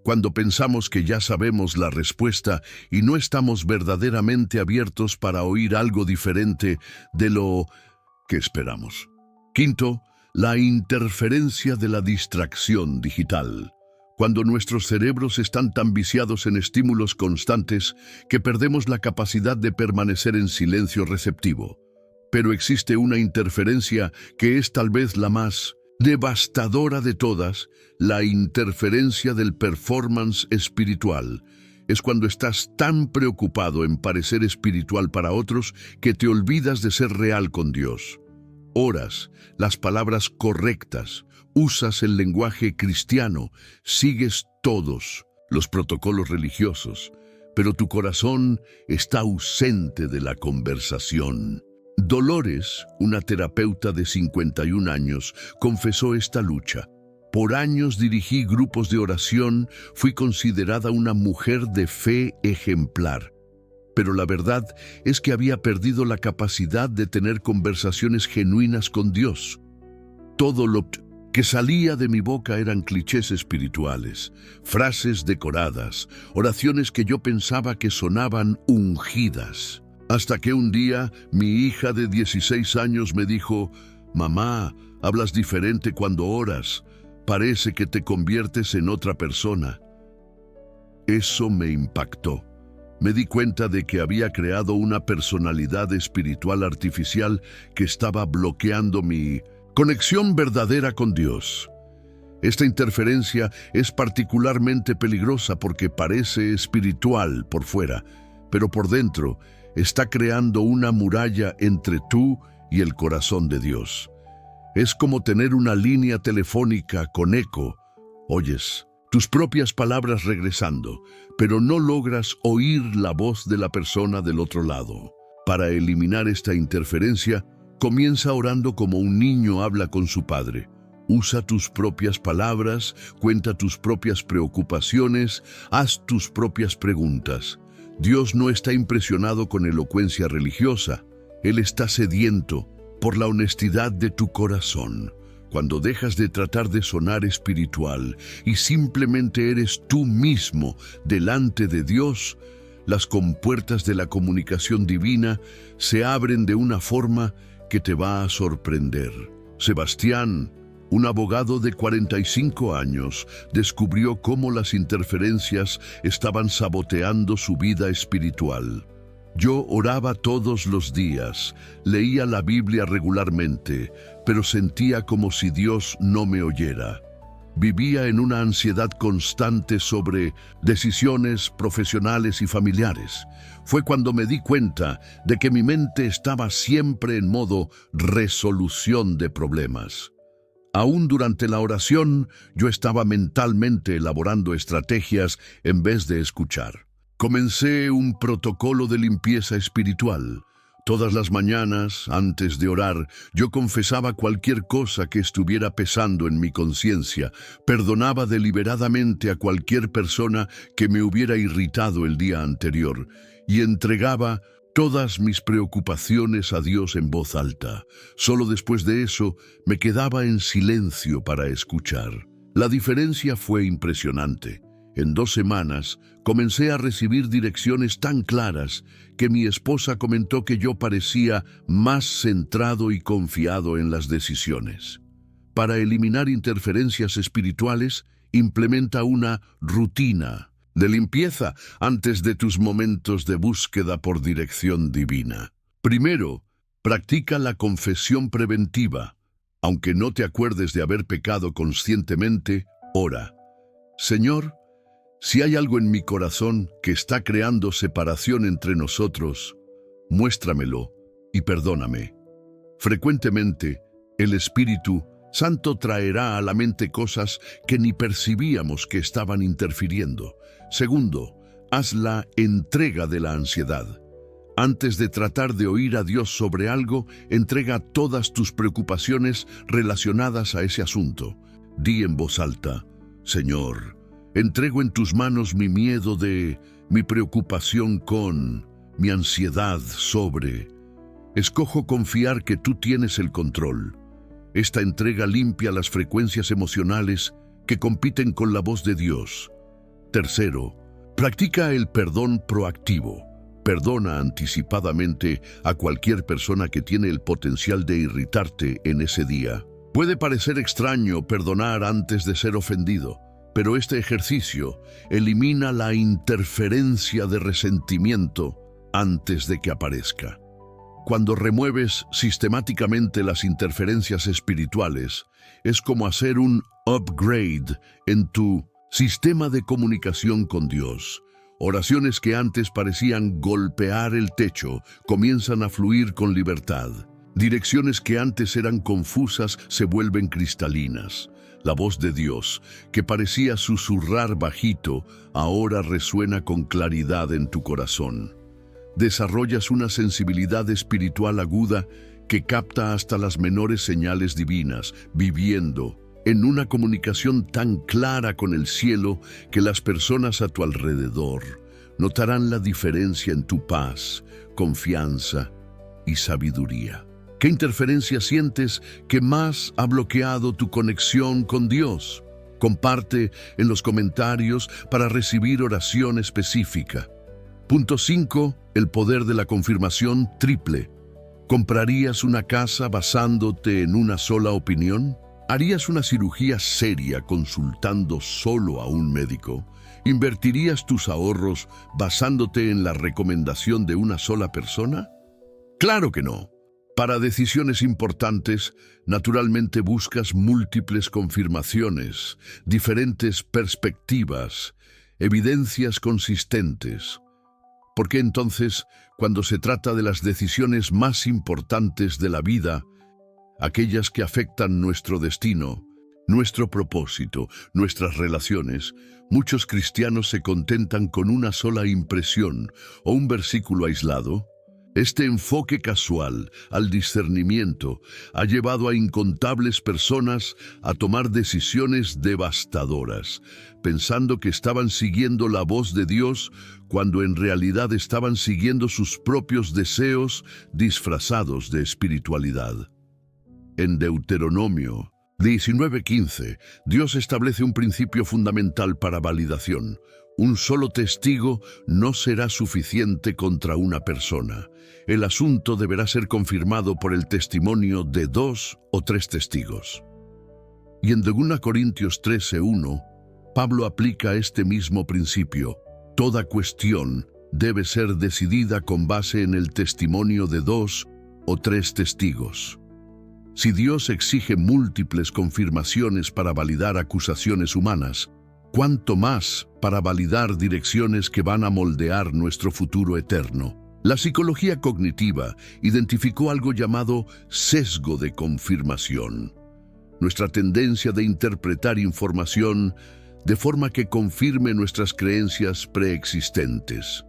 A: cuando pensamos que ya sabemos la respuesta y no estamos verdaderamente abiertos para oír algo diferente de lo que esperamos. Quinto, la interferencia de la distracción digital, cuando nuestros cerebros están tan viciados en estímulos constantes que perdemos la capacidad de permanecer en silencio receptivo. Pero existe una interferencia que es tal vez la más devastadora de todas: la interferencia del performance espiritual. Es cuando estás tan preocupado en parecer espiritual para otros que te olvidas de ser real con Dios. Oras las palabras correctas, usas el lenguaje cristiano, sigues todos los protocolos religiosos, pero tu corazón está ausente de la conversación. Dolores, una terapeuta de 51 años, confesó esta lucha. Por años dirigí grupos de oración, fui considerada una mujer de fe ejemplar. pero la verdad es que había perdido la capacidad de tener conversaciones genuinas con Dios. Todo lo que salía de mi boca eran clichés espirituales, frases decoradas, oraciones que yo pensaba que sonaban ungidas. Hasta que un día mi hija de 16 años me dijo: «Mamá, hablas diferente cuando oras. Parece que te conviertes en otra persona». Eso me impactó. Me di cuenta de que había creado una personalidad espiritual artificial que estaba bloqueando mi conexión verdadera con Dios. Esta interferencia es particularmente peligrosa porque parece espiritual por fuera, pero por dentro está creando una muralla entre tú y el corazón de Dios. Es como tener una línea telefónica con eco. Oyes tus propias palabras regresando, pero no logras oír la voz de la persona del otro lado. Para eliminar esta interferencia, comienza orando como un niño habla con su padre. Usa tus propias palabras, cuenta tus propias preocupaciones, haz tus propias preguntas. Dios no está impresionado con elocuencia religiosa. Él está sediento por la honestidad de tu corazón. Cuando dejas de tratar de sonar espiritual y simplemente eres tú mismo delante de Dios, las compuertas de la comunicación divina se abren de una forma que te va a sorprender. Sebastián, un abogado de 45 años, descubrió cómo las interferencias estaban saboteando su vida espiritual. Yo oraba todos los días, leía la Biblia regularmente, pero sentía como si Dios no me oyera. Vivía en una ansiedad constante sobre decisiones profesionales y familiares. Fue cuando me di cuenta de que mi mente estaba siempre en modo resolución de problemas. Aún durante la oración, yo estaba mentalmente elaborando estrategias en vez de escuchar. Comencé un protocolo de limpieza espiritual. Todas las mañanas, antes de orar, yo confesaba cualquier cosa que estuviera pesando en mi conciencia, perdonaba deliberadamente a cualquier persona que me hubiera irritado el día anterior y entregaba todas mis preocupaciones a Dios en voz alta. Solo después de eso me quedaba en silencio para escuchar. La diferencia fue impresionante. En 2 semanas comencé a recibir direcciones tan claras que mi esposa comentó que yo parecía más centrado y confiado en las decisiones. Para eliminar interferencias espirituales, implementa una rutina de limpieza antes de tus momentos de búsqueda por dirección divina. Primero, practica la confesión preventiva. Aunque no te acuerdes de haber pecado conscientemente, ora: Señor, si hay algo en mi corazón que está creando separación entre nosotros, muéstramelo y perdóname. Frecuentemente, el Espíritu Santo traerá a la mente cosas que ni percibíamos que estaban interfiriendo. Segundo, haz la entrega de la ansiedad. Antes de tratar de oír a Dios sobre algo, entrega todas tus preocupaciones relacionadas a ese asunto. Di en voz alta: Señor, entrego en tus manos mi miedo de, mi preocupación con, mi ansiedad sobre. Escojo confiar que tú tienes el control. Esta entrega limpia las frecuencias emocionales que compiten con la voz de Dios. Tercero, practica el perdón proactivo. Perdona anticipadamente a cualquier persona que tiene el potencial de irritarte en ese día. Puede parecer extraño perdonar antes de ser ofendido, pero este ejercicio elimina la interferencia de resentimiento antes de que aparezca. Cuando remueves sistemáticamente las interferencias espirituales, es como hacer un upgrade en tu sistema de comunicación con Dios. Oraciones que antes parecían golpear el techo comienzan a fluir con libertad. Direcciones que antes eran confusas se vuelven cristalinas. La voz de Dios, que parecía susurrar bajito, ahora resuena con claridad en tu corazón. Desarrollas una sensibilidad espiritual aguda que capta hasta las menores señales divinas, viviendo en una comunicación tan clara con el cielo que las personas a tu alrededor Notarán la diferencia en tu paz, confianza y sabiduría. ¿Qué interferencia sientes que más ha bloqueado tu conexión con Dios? Comparte en los comentarios para recibir oración específica. Punto 5. El poder de la confirmación triple. ¿Comprarías una casa basándote en una sola opinión? ¿Harías una cirugía seria consultando solo a un médico? ¿Invertirías tus ahorros basándote en la recomendación de una sola persona? ¡Claro que no! Para decisiones importantes, naturalmente buscas múltiples confirmaciones, diferentes perspectivas, evidencias consistentes. ¿Por qué entonces, cuando se trata de las decisiones más importantes de la vida, aquellas que afectan nuestro destino, nuestro propósito, nuestras relaciones, muchos cristianos se contentan con una sola impresión o un versículo aislado? Este enfoque casual al discernimiento ha llevado a incontables personas a tomar decisiones devastadoras, pensando que estaban siguiendo la voz de Dios cuando en realidad estaban siguiendo sus propios deseos disfrazados de espiritualidad. En Deuteronomio 19:15, Dios establece un principio fundamental para validación. Un solo testigo no será suficiente contra una persona. El asunto deberá ser confirmado por el testimonio de 2 o 3 testigos. Y en 2 Corintios 13:1, Pablo aplica este mismo principio. Toda cuestión debe ser decidida con base en el testimonio de 2 o 3 testigos. Si Dios exige múltiples confirmaciones para validar acusaciones humanas, ¿cuánto más para validar direcciones que van a moldear nuestro futuro eterno? La psicología cognitiva identificó algo llamado sesgo de confirmación. Nuestra tendencia de interpretar información de forma que confirme nuestras creencias preexistentes.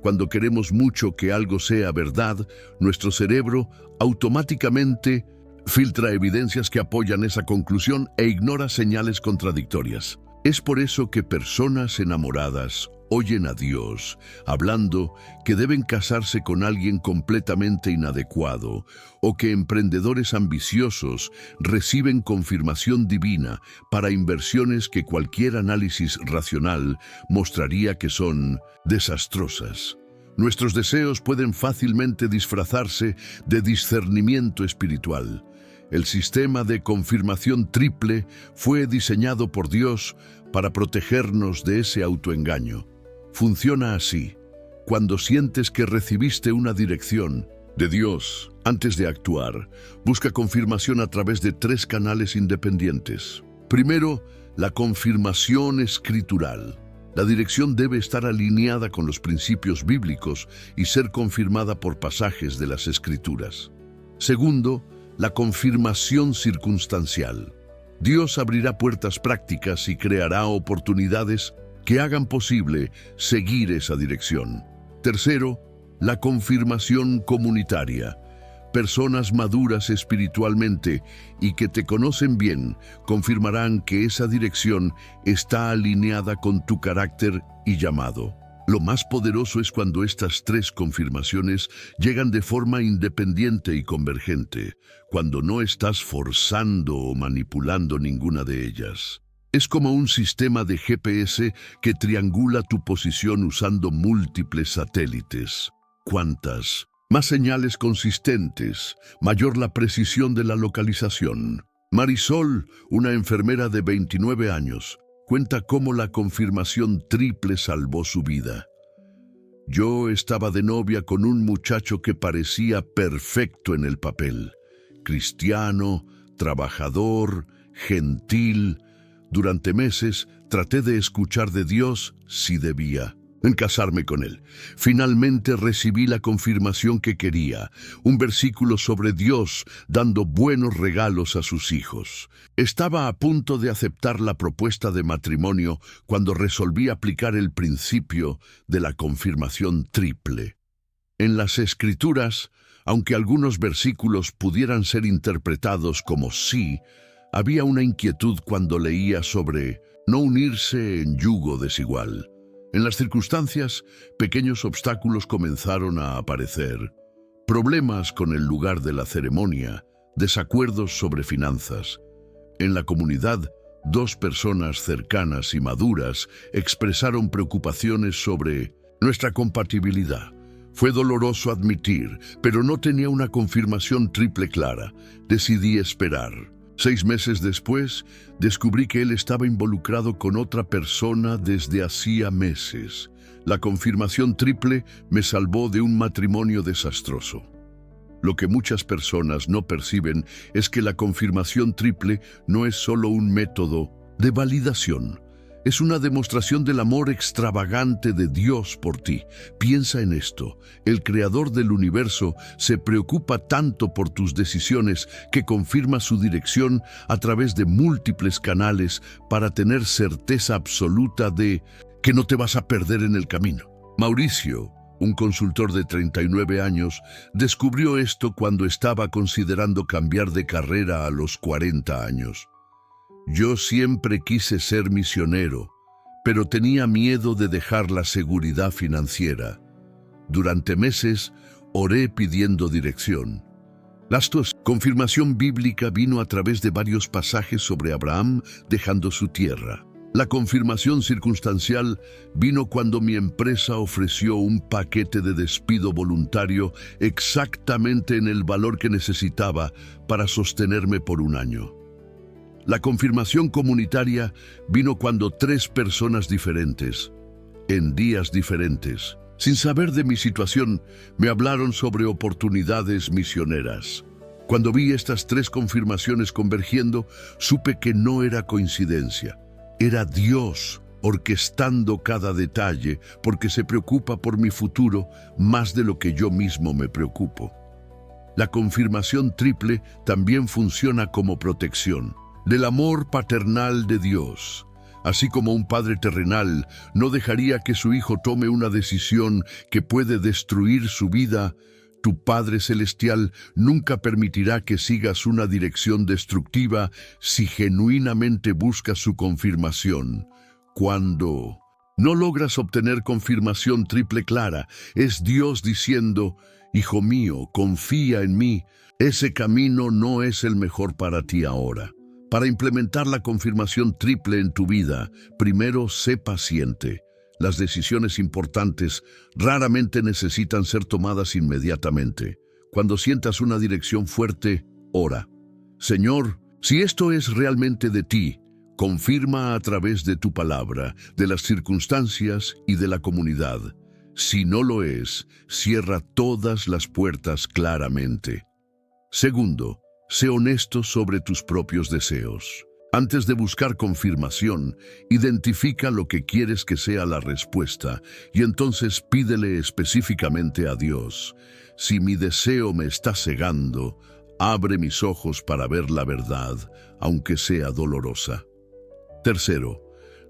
A: Cuando queremos mucho que algo sea verdad, nuestro cerebro automáticamente filtra evidencias que apoyan esa conclusión e ignora señales contradictorias. Es por eso que personas enamoradas oyen a Dios hablando que deben casarse con alguien completamente inadecuado, o que emprendedores ambiciosos reciben confirmación divina para inversiones que cualquier análisis racional mostraría que son desastrosas. Nuestros deseos pueden fácilmente disfrazarse de discernimiento espiritual. El sistema de confirmación triple fue diseñado por Dios para protegernos de ese autoengaño. Funciona así. Cuando sientes que recibiste una dirección de Dios antes de actuar, busca confirmación a través de 3 canales independientes. Primero, la confirmación escritural. La dirección debe estar alineada con los principios bíblicos y ser confirmada por pasajes de las Escrituras. Segundo, la confirmación circunstancial. Dios abrirá puertas prácticas y creará oportunidades que hagan posible seguir esa dirección. Tercero, la confirmación comunitaria. Personas maduras espiritualmente y que te conocen bien confirmarán que esa dirección está alineada con tu carácter y llamado. Lo más poderoso es cuando estas 3 confirmaciones llegan de forma independiente y convergente, cuando no estás forzando o manipulando ninguna de ellas. Es como un sistema de GPS que triangula tu posición usando múltiples satélites. ¿Cuántas más señales consistentes, mayor la precisión de la localización? Marisol, una enfermera de 29 años, cuenta cómo la confirmación triple salvó su vida. Yo estaba de novia con un muchacho que parecía perfecto en el papel. Cristiano, trabajador, gentil. Durante meses traté de escuchar de Dios si debía en casarme con él. Finalmente recibí la confirmación que quería, un versículo sobre Dios dando buenos regalos a sus hijos. Estaba a punto de aceptar la propuesta de matrimonio cuando resolví aplicar el principio de la confirmación triple. En las Escrituras, aunque algunos versículos pudieran ser interpretados como sí, había una inquietud cuando leía sobre no unirse en yugo desigual. En las circunstancias, pequeños obstáculos comenzaron a aparecer. Problemas con el lugar de la ceremonia, desacuerdos sobre finanzas. En la comunidad, dos personas cercanas y maduras expresaron preocupaciones sobre nuestra compatibilidad. Fue doloroso admitir, pero no tenía una confirmación triple clara. Decidí esperar. 6 meses después, descubrí que él estaba involucrado con otra persona desde hacía meses. La confirmación triple me salvó de un matrimonio desastroso. Lo que muchas personas no perciben es que la confirmación triple no es solo un método de validación. Es una demostración del amor extravagante de Dios por ti. Piensa en esto. El Creador del universo se preocupa tanto por tus decisiones que confirma su dirección a través de múltiples canales para tener certeza absoluta de que no te vas a perder en el camino. Mauricio, un consultor de 39 años, descubrió esto cuando estaba considerando cambiar de carrera a los 40 años. Yo siempre quise ser misionero, pero tenía miedo de dejar la seguridad financiera. Durante meses, oré pidiendo dirección. La confirmación bíblica vino a través de varios pasajes sobre Abraham dejando su tierra. La confirmación circunstancial vino cuando mi empresa ofreció un paquete de despido voluntario exactamente en el valor que necesitaba para sostenerme por un año. La confirmación comunitaria vino cuando 3 personas diferentes, en días diferentes, sin saber de mi situación, me hablaron sobre oportunidades misioneras. Cuando vi estas 3 confirmaciones convergiendo, supe que no era coincidencia. Era Dios orquestando cada detalle porque se preocupa por mi futuro más de lo que yo mismo me preocupo. La confirmación triple también funciona como protección del amor paternal de Dios. Así como un padre terrenal no dejaría que su hijo tome una decisión que puede destruir su vida, tu Padre Celestial nunca permitirá que sigas una dirección destructiva si genuinamente buscas su confirmación. Cuando no logras obtener confirmación triple clara, es Dios diciendo, «Hijo mío, confía en mí, ese camino no es el mejor para ti ahora». Para implementar la confirmación triple en tu vida, primero sé paciente. Las decisiones importantes raramente necesitan ser tomadas inmediatamente. Cuando sientas una dirección fuerte, ora. Señor, si esto es realmente de ti, confirma a través de tu palabra, de las circunstancias y de la comunidad. Si no lo es, cierra todas las puertas claramente. Segundo, sé honesto sobre tus propios deseos. Antes de buscar confirmación, identifica lo que quieres que sea la respuesta y entonces pídele específicamente a Dios. Si mi deseo me está cegando, abre mis ojos para ver la verdad, aunque sea dolorosa. Tercero,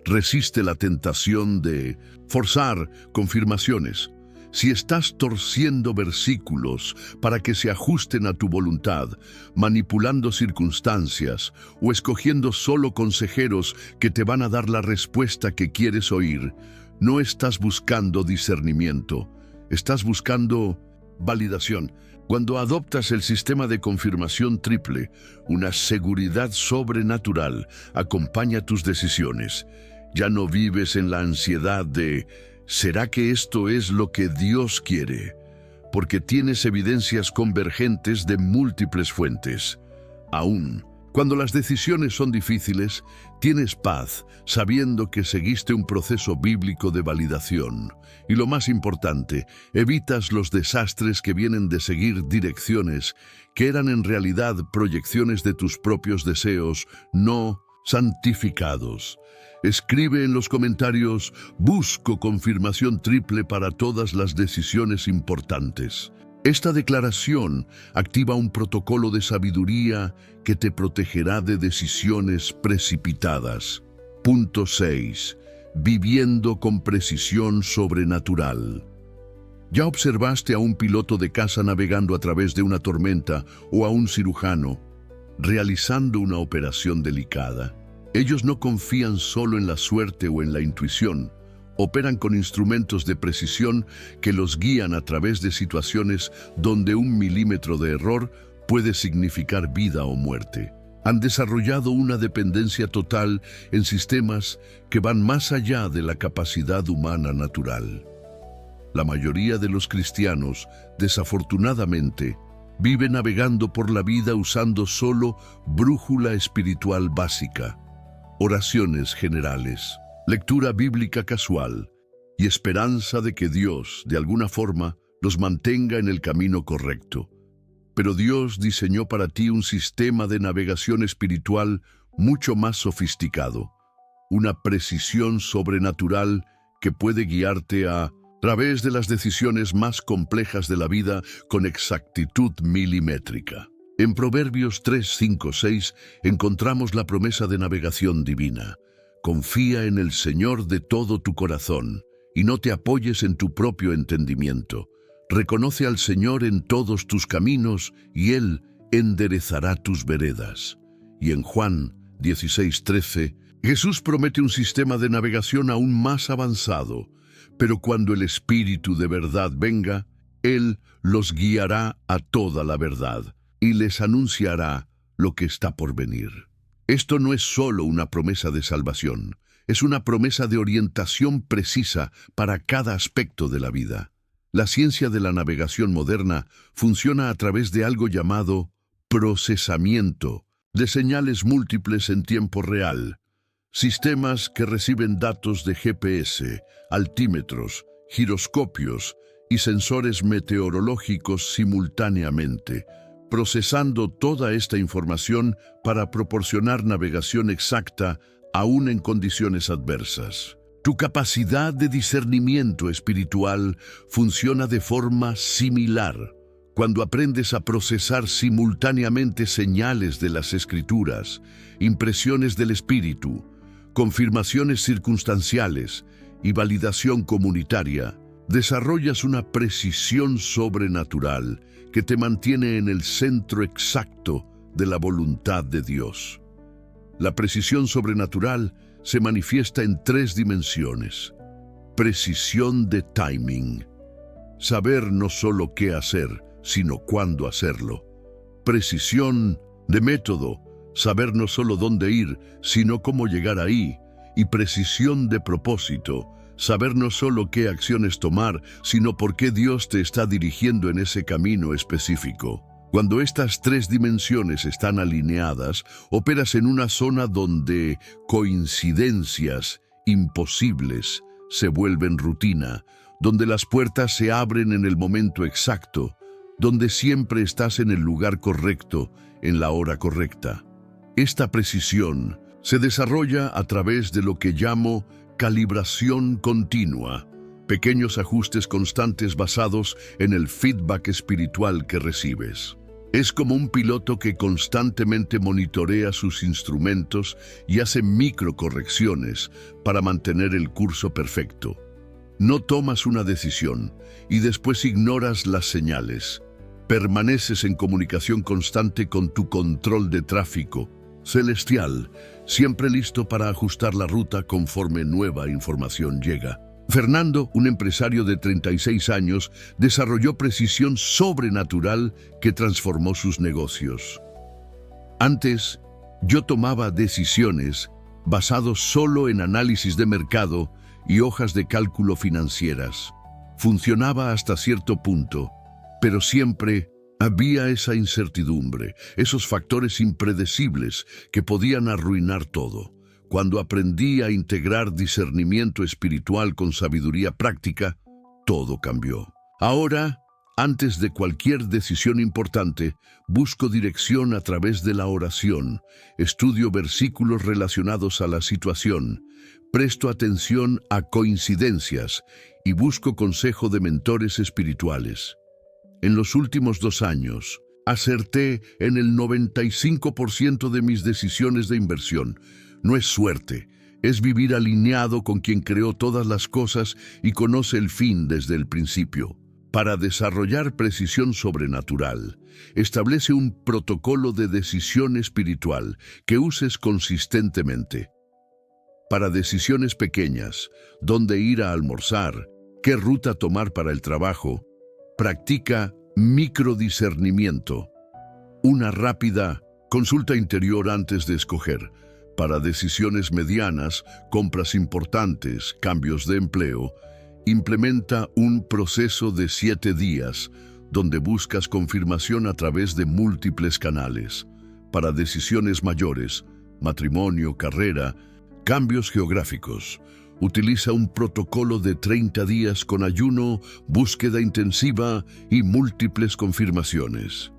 A: resiste la tentación de forzar confirmaciones. Si estás torciendo versículos para que se ajusten a tu voluntad, manipulando circunstancias o escogiendo solo consejeros que te van a dar la respuesta que quieres oír, no estás buscando discernimiento, estás buscando validación. Cuando adoptas el sistema de confirmación triple, una seguridad sobrenatural acompaña tus decisiones. Ya no vives en la ansiedad de ¿será que esto es lo que Dios quiere? Porque tienes evidencias convergentes de múltiples fuentes. Aún cuando las decisiones son difíciles, tienes paz sabiendo que seguiste un proceso bíblico de validación. Y lo más importante, evitas los desastres que vienen de seguir direcciones que eran en realidad proyecciones de tus propios deseos no santificados. Escribe en los comentarios, busco confirmación triple para todas las decisiones importantes. Esta declaración activa un protocolo de sabiduría que te protegerá de decisiones precipitadas. Punto 6. Viviendo con precisión sobrenatural. ¿Ya observaste a un piloto de caza navegando a través de una tormenta o a un cirujano realizando una operación delicada? Ellos no confían solo en la suerte o en la intuición, Operan con instrumentos de precisión que los guían a través de situaciones donde 1 milímetro de error puede significar vida o muerte. Han desarrollado una dependencia total en sistemas que van más allá de la capacidad humana natural. La mayoría de los cristianos, desafortunadamente, vive navegando por la vida usando solo brújula espiritual básica, oraciones generales, lectura bíblica casual y esperanza de que Dios, de alguna forma, los mantenga en el camino correcto. Pero Dios diseñó para ti un sistema de navegación espiritual mucho más sofisticado, una precisión sobrenatural que puede guiarte a través de las decisiones más complejas de la vida con exactitud milimétrica. En Proverbios 3, 5, 6 encontramos la promesa de navegación divina. Confía en el Señor de todo tu corazón y no te apoyes en tu propio entendimiento. Reconoce al Señor en todos tus caminos y Él enderezará tus veredas. Y en Juan 16, 13, Jesús promete un sistema de navegación aún más avanzado, pero cuando el Espíritu de verdad venga, Él los guiará a toda la verdad y les anunciará lo que está por venir. Esto no es solo una promesa de salvación, es una promesa de orientación precisa para cada aspecto de la vida. La ciencia de la navegación moderna funciona a través de algo llamado procesamiento de señales múltiples en tiempo real, sistemas que reciben datos de GPS, altímetros, giroscopios y sensores meteorológicos simultáneamente, procesando toda esta información para proporcionar navegación exacta aún en condiciones adversas. Tu capacidad de discernimiento espiritual funciona de forma similar cuando aprendes a procesar simultáneamente señales de las Escrituras, impresiones del Espíritu, confirmaciones circunstanciales y validación comunitaria. Desarrollas una precisión sobrenatural que te mantiene en el centro exacto de la voluntad de Dios. La precisión sobrenatural se manifiesta en 3 dimensiones. Precisión de timing. Saber no solo qué hacer, sino cuándo hacerlo. Precisión de método. Saber no solo dónde ir, sino cómo llegar ahí. Y precisión de propósito. Saber no solo qué acciones tomar, sino por qué Dios te está dirigiendo en ese camino específico. Cuando estas 3 dimensiones están alineadas, operas en una zona donde coincidencias imposibles se vuelven rutina, donde las puertas se abren en el momento exacto, donde siempre estás en el lugar correcto, en la hora correcta. Esta precisión se desarrolla a través de lo que llamo calibración continua, pequeños ajustes constantes basados en el feedback espiritual que recibes. Es como un piloto que constantemente monitorea sus instrumentos y hace microcorrecciones para mantener el curso perfecto. No tomas una decisión y después ignoras las señales. Permaneces en comunicación constante con tu control de tráfico celestial, siempre listo para ajustar la ruta conforme nueva información llega. Fernando, un empresario de 36 años, desarrolló precisión sobrenatural que transformó sus negocios. Antes, yo tomaba decisiones basados solo en análisis de mercado y hojas de cálculo financieras. Funcionaba hasta cierto punto, pero siempre había esa incertidumbre, esos factores impredecibles que podían arruinar todo. Cuando aprendí a integrar discernimiento espiritual con sabiduría práctica, todo cambió. Ahora, antes de cualquier decisión importante, busco dirección a través de la oración, estudio versículos relacionados a la situación, presto atención a coincidencias y busco consejo de mentores espirituales. En los últimos 2 años, acerté en el 95% de mis decisiones de inversión. No es suerte, es vivir alineado con quien creó todas las cosas y conoce el fin desde el principio. Para desarrollar precisión sobrenatural, establece un protocolo de decisión espiritual que uses consistentemente. para decisiones pequeñas, dónde ir a almorzar, qué ruta tomar para el trabajo. Practica microdiscernimiento. Una rápida consulta interior antes de escoger. Para decisiones medianas, compras importantes, cambios de empleo, implementa un proceso de 7 días, donde buscas confirmación a través de múltiples canales. Para decisiones mayores, matrimonio, carrera, cambios geográficos, utiliza un protocolo de 30 días con ayuno, búsqueda intensiva y múltiples confirmaciones.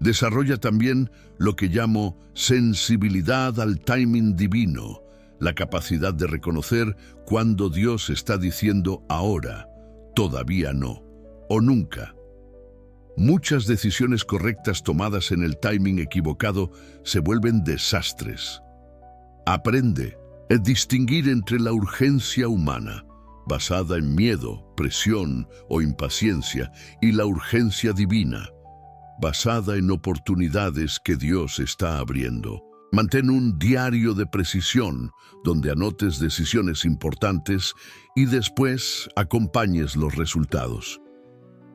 A: Desarrolla también lo que llamo sensibilidad al timing divino, la capacidad de reconocer cuando Dios está diciendo ahora, todavía no, o nunca. Muchas decisiones correctas tomadas en el timing equivocado se vuelven desastres. Aprende a distinguir entre la urgencia humana, basada en miedo, presión o impaciencia, y la urgencia divina, basada en oportunidades que Dios está abriendo. Mantén un diario de precisión donde anotes decisiones importantes y después acompañes los resultados.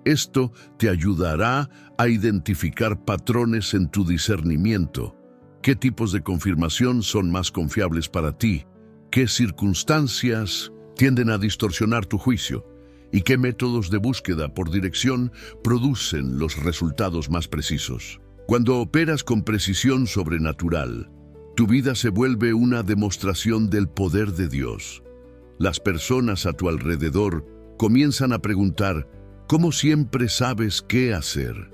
A: Esto te ayudará a identificar patrones en tu discernimiento. ¿Qué tipos de confirmación son más confiables para ti? ¿Qué circunstancias tienden a distorsionar tu juicio? ¿Y qué métodos de búsqueda por dirección producen los resultados más precisos? Cuando operas con precisión sobrenatural, tu vida se vuelve una demostración del poder de Dios. Las personas a tu alrededor comienzan a preguntar, ¿cómo siempre sabes qué hacer?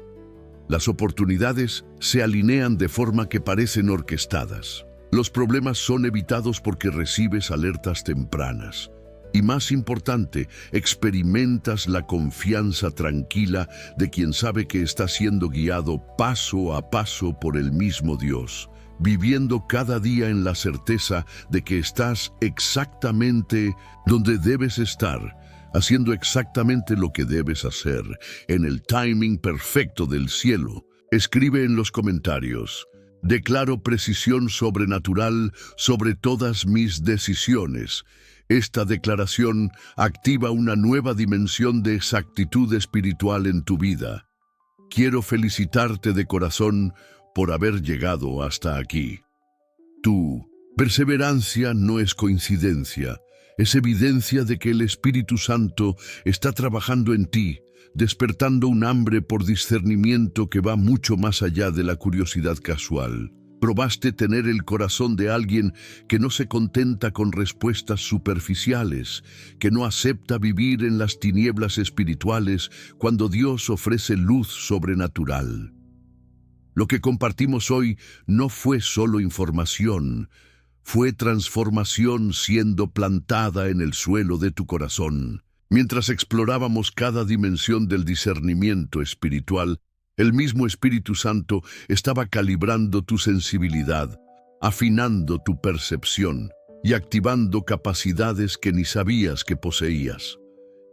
A: Las oportunidades se alinean de forma que parecen orquestadas. Los problemas son evitados porque recibes alertas tempranas. Y más importante, experimentas la confianza tranquila de quien sabe que está siendo guiado paso a paso por el mismo Dios, viviendo cada día en la certeza de que estás exactamente donde debes estar, haciendo exactamente lo que debes hacer, en el timing perfecto del cielo. Escribe en los comentarios: declaro precisión sobrenatural sobre todas mis decisiones. Esta declaración activa una nueva dimensión de exactitud espiritual en tu vida. Quiero felicitarte de corazón por haber llegado hasta aquí. Tu perseverancia no es coincidencia, es evidencia de que el Espíritu Santo está trabajando en ti, despertando un hambre por discernimiento que va mucho más allá de la curiosidad casual. Probaste tener el corazón de alguien que no se contenta con respuestas superficiales, que no acepta vivir en las tinieblas espirituales cuando Dios ofrece luz sobrenatural. Lo que compartimos hoy no fue solo información, fue transformación siendo plantada en el suelo de tu corazón. Mientras explorábamos cada dimensión del discernimiento espiritual, el mismo Espíritu Santo estaba calibrando tu sensibilidad, afinando tu percepción y activando capacidades que ni sabías que poseías.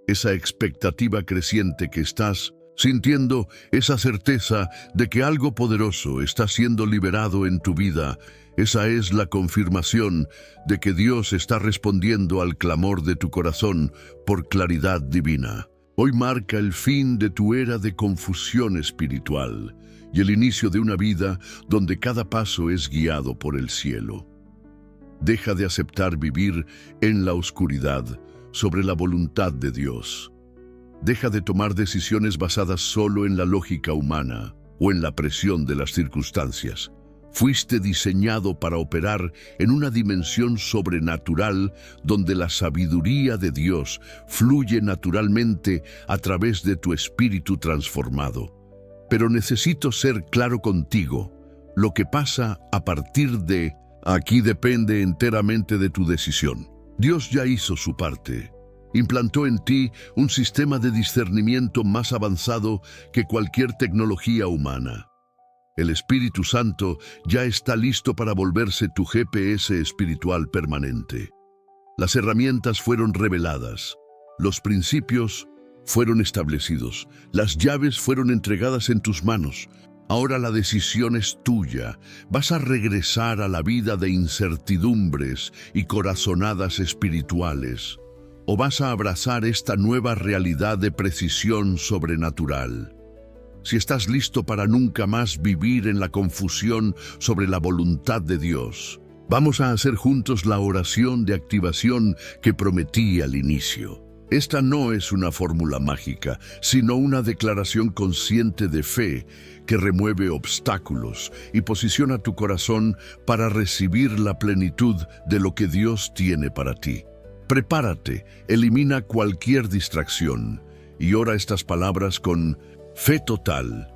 A: Esa expectativa creciente que estás sintiendo, esa certeza de que algo poderoso está siendo liberado en tu vida, esa es la confirmación de que Dios está respondiendo al clamor de tu corazón por claridad divina. Hoy marca el fin de tu era de confusión espiritual y el inicio de una vida donde cada paso es guiado por el cielo. Deja de aceptar vivir en la oscuridad sobre la voluntad de Dios. Deja de tomar decisiones basadas solo en la lógica humana o en la presión de las circunstancias. Fuiste diseñado para operar en una dimensión sobrenatural donde la sabiduría de Dios fluye naturalmente a través de tu espíritu transformado. Pero necesito ser claro contigo. Lo que pasa a partir de aquí depende enteramente de tu decisión. Dios ya hizo su parte. Implantó en ti un sistema de discernimiento más avanzado que cualquier tecnología humana. El Espíritu Santo ya está listo para volverse tu GPS espiritual permanente. Las herramientas fueron reveladas, los principios fueron establecidos, las llaves fueron entregadas en tus manos. Ahora la decisión es tuya. ¿Vas a regresar a la vida de incertidumbres y corazonadas espirituales? ¿O vas a abrazar esta nueva realidad de precisión sobrenatural? Si estás listo para nunca más vivir en la confusión sobre la voluntad de Dios, vamos a hacer juntos la oración de activación que prometí al inicio. Esta no es una fórmula mágica, sino una declaración consciente de fe que remueve obstáculos y posiciona tu corazón para recibir la plenitud de lo que Dios tiene para ti. Prepárate, elimina cualquier distracción y ora estas palabras con fe total.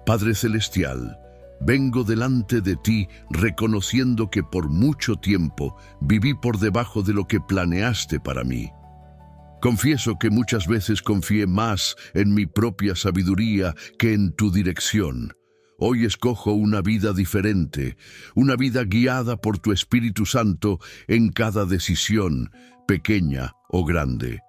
A: Padre Celestial, vengo delante de ti reconociendo que por mucho tiempo viví por debajo de lo que planeaste para mí. Confieso que muchas veces confié más en mi propia sabiduría que en tu dirección. Hoy escojo una vida diferente, una vida guiada por tu Espíritu Santo en cada decisión, pequeña o grande.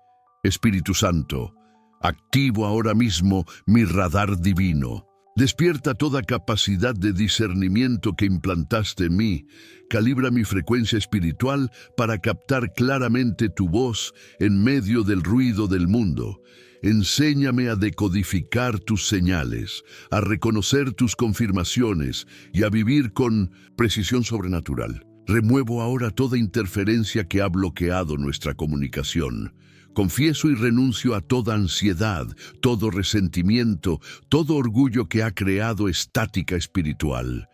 A: Espíritu Santo, activo ahora mismo mi radar divino. Despierta toda capacidad de discernimiento que implantaste en mí. Calibra mi frecuencia espiritual para captar claramente tu voz en medio del ruido del mundo. Enséñame a decodificar tus señales, a reconocer tus confirmaciones y a vivir con precisión sobrenatural. Remuevo ahora toda interferencia que ha bloqueado nuestra comunicación. Confieso y renuncio a toda ansiedad, todo resentimiento, todo orgullo que ha creado estática espiritual.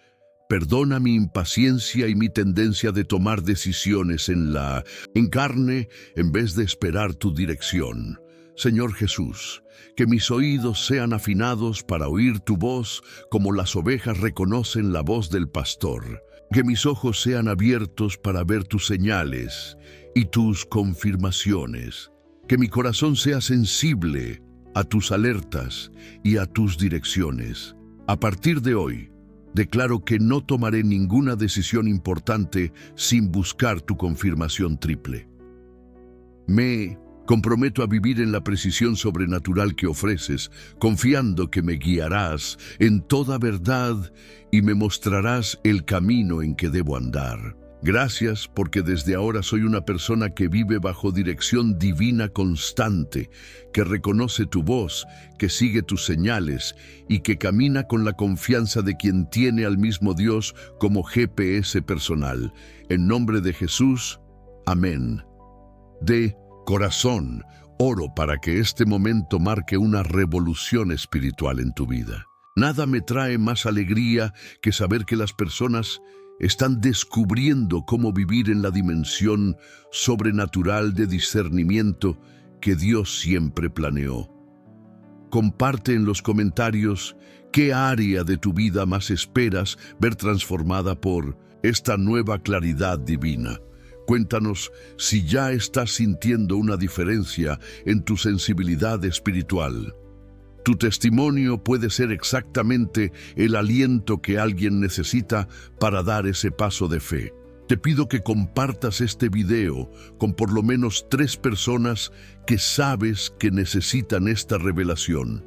A: Perdona mi impaciencia y mi tendencia de tomar decisiones en carne en vez de esperar tu dirección. Señor Jesús, que mis oídos sean afinados para oír tu voz como las ovejas reconocen la voz del pastor. Que mis ojos sean abiertos para ver tus señales y tus confirmaciones. Que mi corazón sea sensible a tus alertas y a tus direcciones. A partir de hoy, declaro que no tomaré ninguna decisión importante sin buscar tu confirmación triple. Me comprometo a vivir en la precisión sobrenatural que ofreces, confiando que me guiarás en toda verdad y me mostrarás el camino en que debo andar. Gracias porque desde ahora soy una persona que vive bajo dirección divina constante, que reconoce tu voz, que sigue tus señales y que camina con la confianza de quien tiene al mismo Dios como GPS personal. En nombre de Jesús, amén. De corazón, oro para que este momento marque una revolución espiritual en tu vida. Nada me trae más alegría que saber que las personas están descubriendo cómo vivir en la dimensión sobrenatural de discernimiento que Dios siempre planeó. Comparte en los comentarios qué área de tu vida más esperas ver transformada por esta nueva claridad divina. Cuéntanos si ya estás sintiendo una diferencia en tu sensibilidad espiritual. Tu testimonio puede ser exactamente el aliento que alguien necesita para dar ese paso de fe. Te pido que compartas este video con por lo menos 3 personas que sabes que necesitan esta revelación.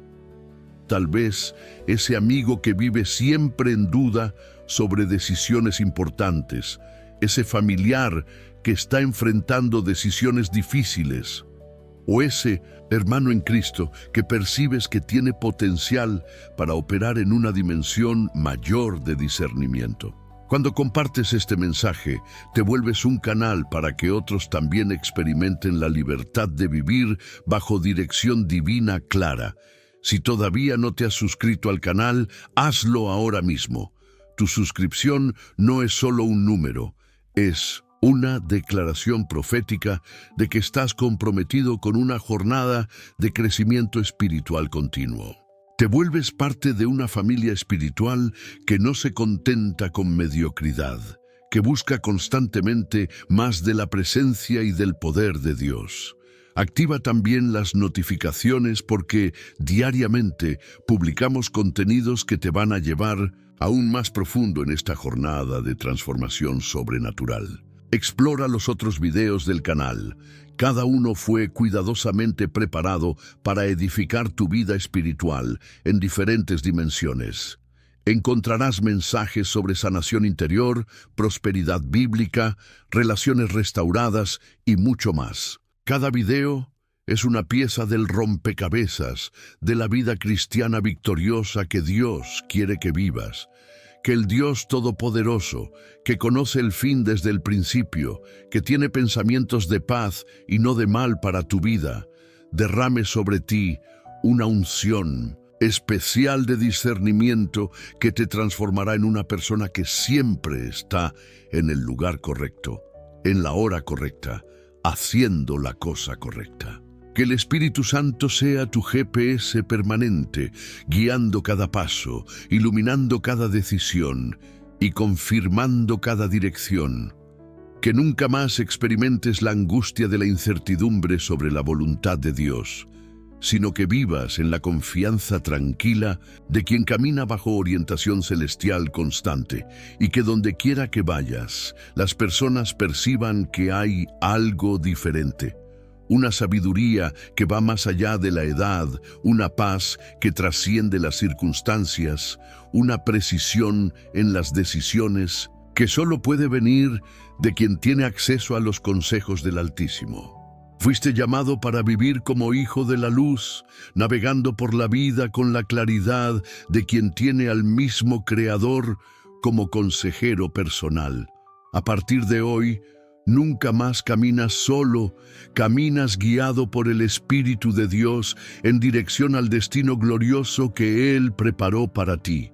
A: Tal vez ese amigo que vive siempre en duda sobre decisiones importantes, ese familiar que está enfrentando decisiones difíciles, o ese hermano en Cristo que percibes que tiene potencial para operar en una dimensión mayor de discernimiento. Cuando compartes este mensaje, te vuelves un canal para que otros también experimenten la libertad de vivir bajo dirección divina clara. Si todavía no te has suscrito al canal, hazlo ahora mismo. Tu suscripción no es solo un número, es una declaración profética de que estás comprometido con una jornada de crecimiento espiritual continuo. Te vuelves parte de una familia espiritual que no se contenta con mediocridad, que busca constantemente más de la presencia y del poder de Dios. Activa también las notificaciones porque diariamente publicamos contenidos que te van a llevar aún más profundo en esta jornada de transformación sobrenatural. Explora los otros videos del canal. Cada uno fue cuidadosamente preparado para edificar tu vida espiritual en diferentes dimensiones. Encontrarás mensajes sobre sanación interior, prosperidad bíblica, relaciones restauradas y mucho más. Cada video es una pieza del rompecabezas de la vida cristiana victoriosa que Dios quiere que vivas. Que el Dios Todopoderoso, que conoce el fin desde el principio, que tiene pensamientos de paz y no de mal para tu vida, derrame sobre ti una unción especial de discernimiento que te transformará en una persona que siempre está en el lugar correcto, en la hora correcta, haciendo la cosa correcta. Que el Espíritu Santo sea tu GPS permanente, guiando cada paso, iluminando cada decisión y confirmando cada dirección. Que nunca más experimentes la angustia de la incertidumbre sobre la voluntad de Dios, sino que vivas en la confianza tranquila de quien camina bajo orientación celestial constante, y que donde quiera que vayas, las personas perciban que hay algo diferente. Una sabiduría que va más allá de la edad, una paz que trasciende las circunstancias, una precisión en las decisiones que solo puede venir de quien tiene acceso a los consejos del Altísimo. Fuiste llamado para vivir como hijo de la luz, navegando por la vida con la claridad de quien tiene al mismo Creador como consejero personal. A partir de hoy, nunca más caminas solo, caminas guiado por el Espíritu de Dios en dirección al destino glorioso que Él preparó para ti.